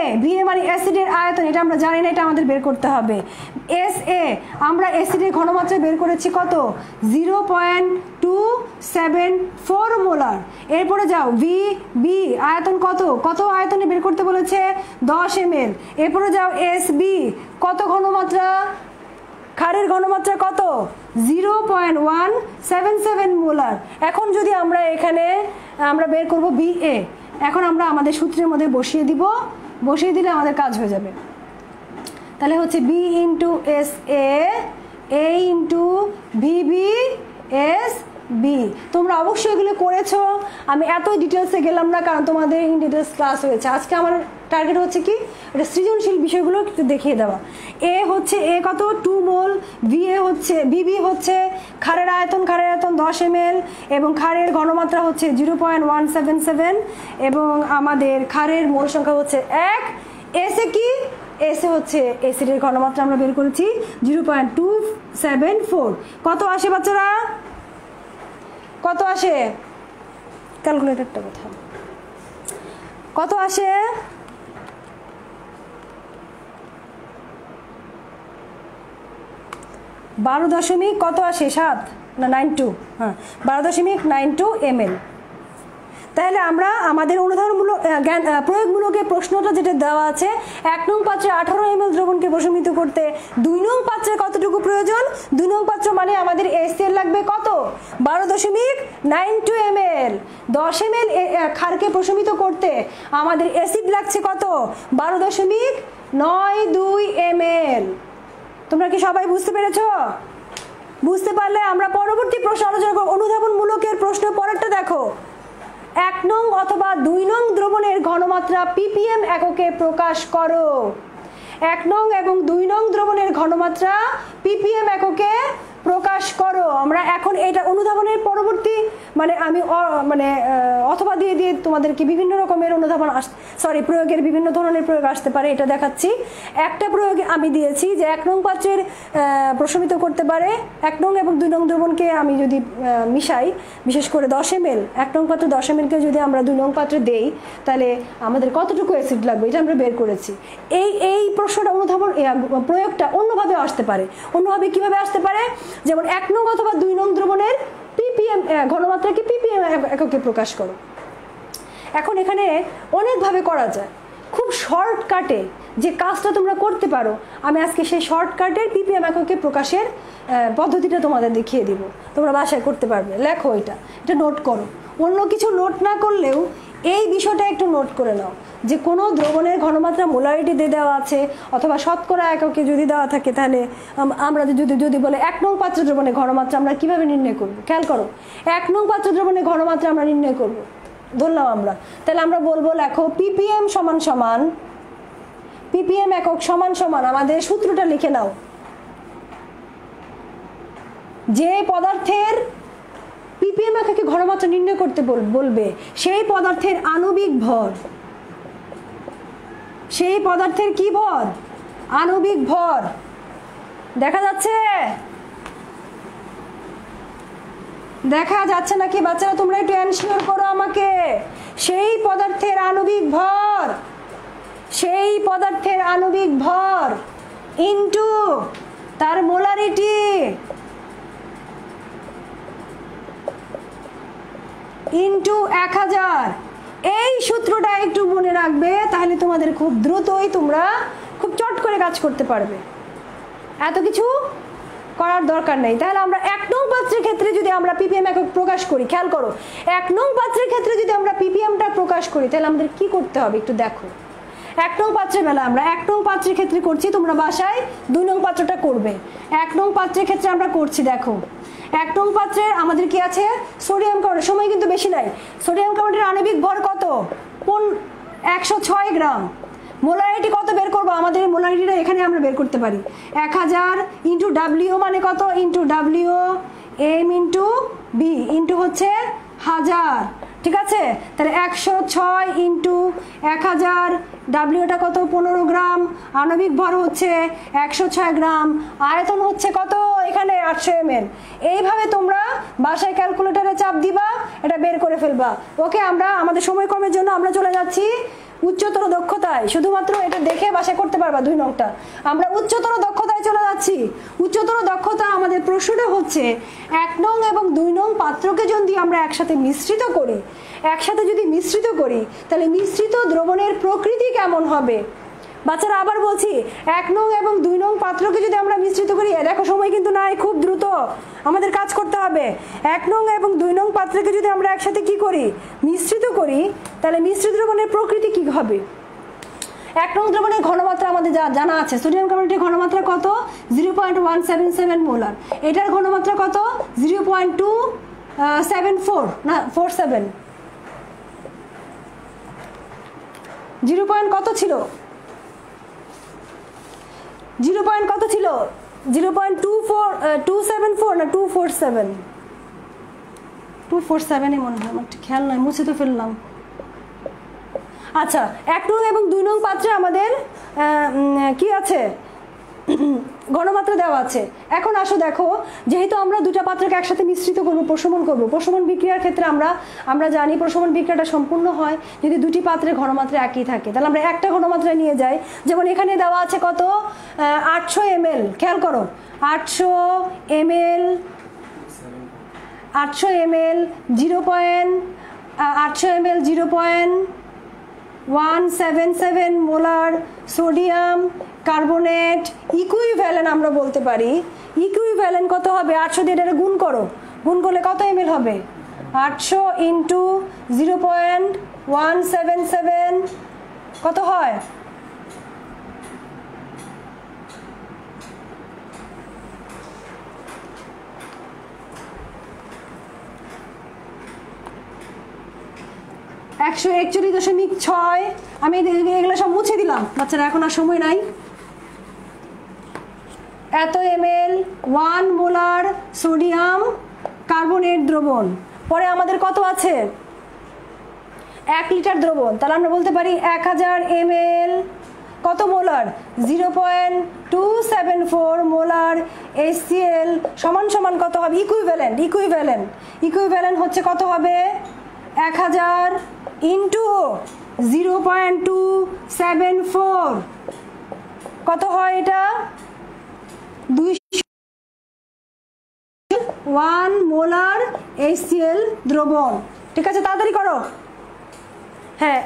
মানে অ্যাসিডের আয়তন, এটা আমরা জানি না, এটা আমাদের বের করতে হবে। এস এ আমরা অ্যাসিডের ঘনমাত্রা বের করেছি কত, 0.274 মোলার। এরপরে যাও ভি বি আয়তন কত আয়তনে বের করতে বলেছে, 10 ml। এরপরে যাও এস বি কত ঘনমাত্রা, ক্ষারের ঘনমাত্রা কত, 0.177 মোলার। এখন যদি আমরা এখানে আমরা বের করব বি এ, এখন আমরা আমাদের সূত্রের মধ্যে বসিয়ে দিলে আমাদের কাজ হয়ে যাবে। তাহলে হচ্ছে B into S A into V B S B. তোমরা অবশ্যই এগুলো করেছো, আমি এত ডিটেলসে গেলাম না কারণ তোমাদের ইন ডিটেলস ক্লাস হয়েছে। আজকে আমার টার্গেট হচ্ছে কি, এটা সৃজনশীল বিষয়গুলো একটু দেখিয়ে দেওয়া। এ হচ্ছে এ কত 2 মোল, ভিবি হচ্ছে ক্ষারের আয়তন 10 ml এবং ক্ষারের ঘনমাত্রা হচ্ছে 0.177 এবং আমাদের ক্ষারের মোল সংখ্যা হচ্ছে 1। এসে কি, এসে হচ্ছে অ্যাসিডের ঘনমাত্রা আমরা বের করেছি 0.274। কত আসে বাচ্চারা, কত আসে, ক্যালকুলেটরটা কোথায়, কত আসে, 12 কত আসে 7 না 92, হ্যাঁ 12.92 ml। তাহলে আমরা আমাদের অনুধাবনমূলক প্রয়োগমূলক প্রশ্নটা যেটা দেওয়া আছে, 1 নং পাত্রে 18 ml দ্রবণকে প্রশমিত করতে 2 নং পাত্রে কতটুকু প্রয়োজন, 2 নং পাত্র মানে আমাদের এসএল লাগবে কত, 12.92 ml। 10 ml ক্ষারকে প্রশমিত করতে আমাদের অ্যাসিড লাগছে কত, 12.92 ml। তোমরা কি সবাই বুঝতে পেরেছো? বুঝতে পারলে আমরা পরবর্তী প্রশ্ন আলোচনা করব। অনুধাবনমূলকের প্রশ্ন পরেরটা দেখো, 1 নং অথবা 2 নং দ্রবণের ঘনমাত্রা ppm এককে প্রকাশ করো। 1 নং এবং 2 নং দ্রবণের ঘনমাত্রা ppm এককে প্রকাশ করো। আমরা এখন এটা অনুধাবনের পরবর্তী আমি অথবা দিয়ে তোমাদেরকে বিভিন্ন রকমের অনুধাবন প্রয়োগের বিভিন্ন ধরনের প্রয়োগ আসতে পারে, এটা দেখাচ্ছি। একটা প্রয়োগ আমি দিয়েছি যে 1 নং পাত্রের প্রশমিত করতে পারে 1 নং এবং 2 নং দ্রবণকে আমি যদি মিশাই, বিশেষ করে 10 ml 1 নং পাত্র 10 ml কে যদি আমরা 2 নং পাত্রে দেই তাহলে আমাদের কতটুকু অ্যাসিড লাগবে, এটা আমরা বের করেছি। এই প্রশ্নটা অনুধাবন প্রয়োগটা অন্যভাবে আসতে পারে। অন্যভাবে কিভাবে আসতে পারে, যেমন 1 নং অথবা 2 নং দ্রবণের ppm ঘনমাত্রাকে ppm এককে প্রকাশ করো। এখন এখানে অনেকভাবে করা যায়, খুব শর্টকাটে যে কাজটা তোমরা করতে পারো, আমি আজকে সেই শর্টকাটের ppm এককে প্রকাশের পদ্ধতিটা তোমাদের দেখিয়ে দিব, তোমরা বাসায় করতে পারবে। লেখো, এটা নোট করো, অন্য কিছু নোট না করলেও এই বিষয়টা একটু নোট করে নাও যে কোনো দ্রবণের ঘনমাত্রা মোলারিটি দিয়ে দেওয়া আছে অথবা শতকরা এককে যদি দেওয়া থাকে, তাহলে আমরা যদি বলে 1 নং পাত্র দ্রবণের ঘনমাত্রা আমরা কিভাবে নির্ণয় করব, খেয়াল করো। 1 নং পাত্র দ্রবণের ঘনমাত্রা আমরা নির্ণয় করব, ধরলাম আমরা, তাহলে আমরা বলবো লেখো ppm সমান ppm একক সমান আমাদের সূত্রটা লিখে নাও। যে পদার্থের ppm এককে ঘনমাত্রা নির্ণয় করতে বলবে সেই পদার্থের আণবিক ভর, সেই পদার্থের কি ভর, আণবিক ভর। দেখা যাচ্ছে, দেখা যাচ্ছে নাকি বাচ্চারা? তোমরা একটু এনশিওর করো আমাকে। সেই পদার্থের আণবিক ভর, সেই পদার্থের আণবিক ভর ইনটু তার মোলারিটি ইনটু 1000। এই সূত্রটা একটু মনে রাখবে, তাহলে তোমাদের খুব দ্রুতই তোমরা খুব চট করে কাজ করতে পারবে, এত কিছু করার দরকার নেই। তাহলে আমরা 1 নং পাত্রের ক্ষেত্রে যদি আমরা ppm একক প্রকাশ করি, খেয়াল করো, 1 নং পাত্রের ক্ষেত্রে যদি আমরা ppmটা প্রকাশ করি তাহলে আমাদের কি করতে হবে একটু দেখো। 1 নং পাত্রের বেলা আমরা 1 নং পাত্রের ক্ষেত্রে করছি, তোমরা বাসায় 2 নং পাত্রটা করবে। 1 নং পাত্রের ক্ষেত্রে আমরা করছি, দেখো 1 নং পাত্রের আমাদের কি আছে, সোডিয়াম কার্বনেট, সময় কিন্তু বেশি নাই। সোডিয়াম কার্বনেটের আণবিক ভর কত, 106 গ্রাম। মোলারিটি কত বের করবো, আমাদের মোলারিটিটা এখানে আমরা বের করতে পারি, 1000 ইন্টু ডাব্লিউ মানে কত, into W M into B into হচ্ছে 1000, ঠিক আছে? তাহলে 106 ইন্টু 1000, ডাব্লিউটা কত, 15 গ্রাম, আণবিক ভর হচ্ছে 106 গ্রাম, আয়তন হচ্ছে কত, এখানে 800 ml। এইভাবে তোমরা বাসায় ক্যালকুলেটরে চাপ দিবা, এটা বের করে ফেলবা। ওকে, আমরা আমাদের সময় কমের জন্য আমরা চলে যাচ্ছি উচ্চতর দক্ষতায়। শুধুমাত্র এটা দেখে বাসায় করতে পারবা 2 নংটা। আমরা উচ্চতর দক্ষতায় চলে যাচ্ছি। উচ্চতর দক্ষতা আমাদের প্রশ্নটা হচ্ছে 1 নং এবং 2 নং পাত্রকে যদি আমরা একসাথে মিশ্রিত করি, তাহলে মিশ্রিত দ্রবণের প্রকৃতি কেমন হবে। বাচ্চারা আবার বলছি, 1 নং এবং 2 নং পাত্রকে যদি আমরা মিশ্রিত করি, দেখো সময় কিন্তু নাই, খুব দ্রুত আমাদের কাজ করতে হবে। 1 নং এবং 2 নং পাত্রকে যদি আমরা একসাথে কি করি, মিশ্রিত করি, তাহলে মিশ্রিত দ্রবণের প্রকৃতি কি হবে। 1 নং দ্রবণের ঘনমাত্রা আমাদের জানা আছে, সোডিয়াম কার্বনেটের ঘনমাত্রা কত, 0.177 মোলার। এটার ঘনমাত্রা কত, 0.274 না 47, 0. কত ছিল, 0. কত ছিল, 0.274 না 247, 247 মনে হয়, আমার খেয়াল নাই, মুছে তো ফেললাম। আচ্ছা, 1 নং এবং 2 নং পাত্রে আমাদের কি আছে, ঘনমাত্রা দেওয়া আছে। এখন আসো দেখো, যেহেতু আমরা দুটা পাত্রকে একসাথে মিশ্রিত করব, প্রশমন করব, প্রশমন বিক্রিয়ার ক্ষেত্রে আমরা জানি প্রশমন বিক্রিয়াটা সম্পূর্ণ হয় যদি দুটি পাত্রের ঘনমাত্রা একই থাকে। তাহলে আমরা একটা ঘনমাত্রা নিয়ে যাই। যেমন এখানে দেওয়া আছে কত, 800 ml। খেয়াল করো, 800 ml 0.177 molar sodium carbonate equivalent আমরা বলতে পারি। ইকুইভ্যালেন্ট কত হবে, 800 দিয়ে এটা গুণ করো, গুণ করলে কত ml হবে, 800 ইন্টু 0.177 কত হয়, (141.6) আমি এগুলো সব মুছে দিলাম বাচ্চারা, এখন আর সময় নাই। এত ml 1 মোলার সোডিয়াম কার্বনেট দ্রবণ। পরে আমাদের কত আছে, 1 লিটার দ্রবণ। তাহলে আমরা বলতে পারি 1000 ml কত মোলার, 0.274 মোলার HCl সমান সমান কত হবে, ইকুইভ্যালেন্ট হচ্ছে কত হবে, 1000 ইন্টু 0.274 কত হয়, এটা 1 মোলার HCl দ্রবণ। ঠিক আছে, তাড়াতাড়ি করো। হ্যাঁ,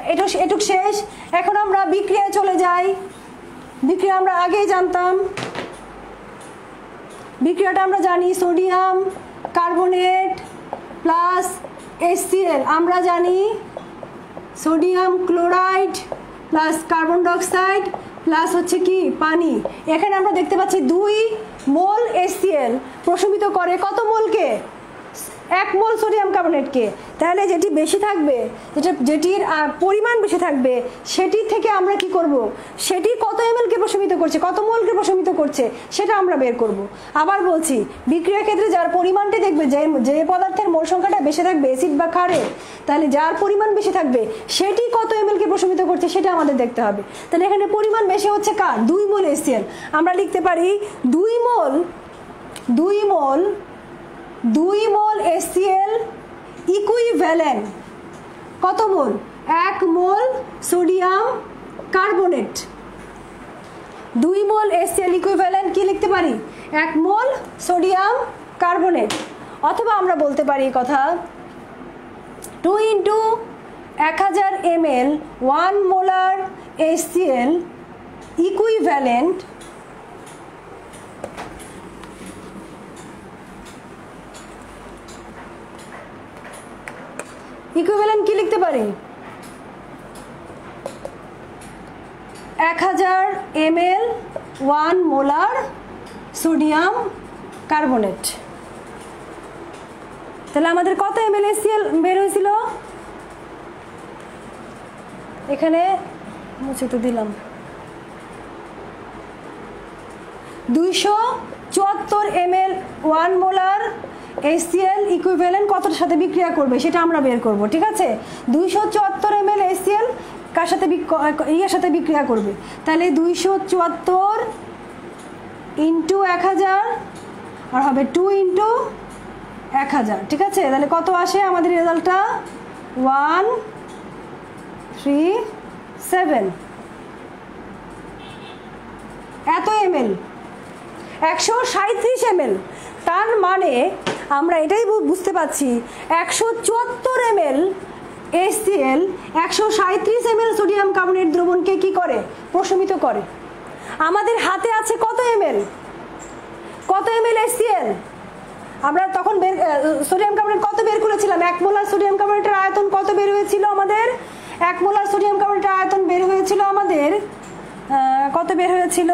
এটুক শেষ। এখন আমরা বিক্রিয়ায় চলে যাই। বিক্রিয়া আমরা আগেই জানতাম, বিক্রিয়াটা আমরা জানি সোডিয়াম কার্বনেট প্লাস HCl। আমরা জানি sodium chloride plus carbon dioxide plus হচ্ছে কি পানি। এখানে আমরা দেখতে পাচ্ছি 2 মোল HCl প্রশমিত করে কত মোলকে, 1 মোল সোডিয়াম কার্বনেটকে। তাহলে যেটি বেশি থাকবে, যেটির পরিমাণ বেশি থাকবে, সেটির থেকে আমরা কি করব, সেটি কত ml-কে প্রশমিত করছে, কত মোলকে প্রশমিত করছে, সেটা আমরা বের করব। আবার বলছি, বিক্রিয়ার ক্ষেত্রে যার পরিমাণটি দেখবে, যে পদার্থের মোল সংখ্যাটা বেশি থাকবে অ্যাসিড বা ক্ষারে, তাহলে যার পরিমাণ বেশি থাকবে সেটি কত ml-কে প্রশমিত করছে সেটা আমাদের দেখতে হবে। তাহলে এখানে পরিমাণ বেশি হচ্ছে কার, 2 মোল HCl। আমরা লিখতে পারি 2 মোল HCl ইকুইভ্যালেন্ট কত মোল, 1 মোল সোডিয়াম কার্বনেট। 2 মোল HCl ইকুইভ্যালেন্ট কি লিখতে পারি, 1 মোল সোডিয়াম কার্বনেট। অথবা আমরা বলতে পারি কথা 2 into 1000 ml 1 molar HCl equivalent কি লিখতে পারি, 1000 ml 1 মোলার সোডিয়াম কার্বনেট। তাহলে আমাদের কত ml HCl বের হয়েছিল, এখানে মুছে তো দিলাম, 274 ml 1 মোলার HCl ইকুইভ্যালেন্ট কতটার সাথে বিক্রিয়া করবে সেটা আমরা বের করব। ঠিক আছে, 274 ml HCl কার সাথে এর সাথে বিক্রিয়া করবে, তাহলে 274 ইন্টু 1000 আর হবে 2 ইন্টু 1000, ঠিক আছে? তাহলে কত আসে আমাদের রেজাল্টটা? 137 এত ml, 137 ml। তার মানে আমরা এটাই বুঝতে পাচ্ছি 174 ml HCl 137 ml sodium carbonate দ্রবণকে কি করে? প্রশমিত করে। আমাদের হাতে আছে কত ml? কত ml HCl? আমরা তখন সোডিয়াম কার্বনেট কত বের করেছিলাম? 1 মোলার সোডিয়াম কার্বনেটের আয়তন কত বের হয়েছিল আমাদের? 1 মোলার সোডিয়াম কার্বনেটের আয়তন বের হয়েছিল আমাদের কত বের হয়েছিল?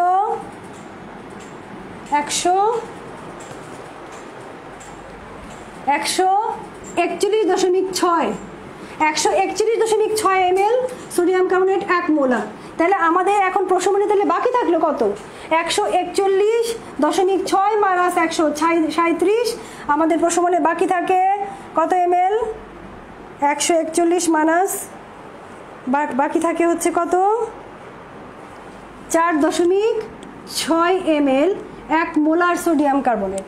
141.6 ml সোডিয়াম কার্বনেট 1 মোলার। তাহলে আমাদের এখন প্রশমনে তাহলে বাকি থাকলো কত? 141.6 মাইনাস 137, আমাদের প্রশমনে বাকি থাকে কত ml? 141 মাইনাস বাকি থাকে হচ্ছে কত? 4.6 ml 1 মোলার সোডিয়াম কার্বনেট।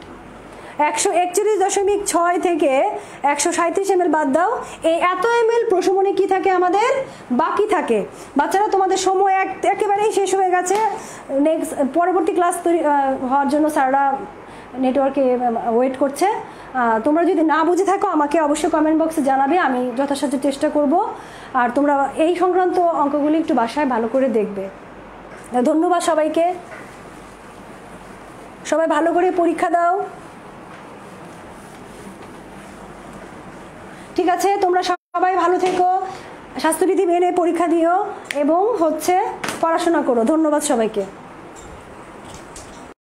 141.6 থেকে 137 ml বাদ দাও, এই এত ml প্রশমনে কি থাকে আমাদের? বাকি থাকে। বাচ্চারা তোমাদের সময় একেবারেই শেষ হয়ে গেছে। নেক্সট পরবর্তী ক্লাস হওয়ার জন্য স্যাররা নেটওয়ার্কে ওয়েট করছে। তোমরা যদি না বুঝে থাকো আমাকে অবশ্যই কমেন্ট বক্সে জানাবে, আমি যথাসাধ্য চেষ্টা করব। আর তোমরা এই সংক্রান্ত অঙ্কগুলি একটু বাসায় ভালো করে দেখবে। ধন্যবাদ সবাইকে। সবাই ভালো করে পরীক্ষা দাও, ঠিক আছে? তোমরা সবাই ভালো থেকো, স্বাস্থ্যবিধি মেনে পরীক্ষা দিও এবং পড়াশোনা করো। ধন্যবাদ সবাইকে।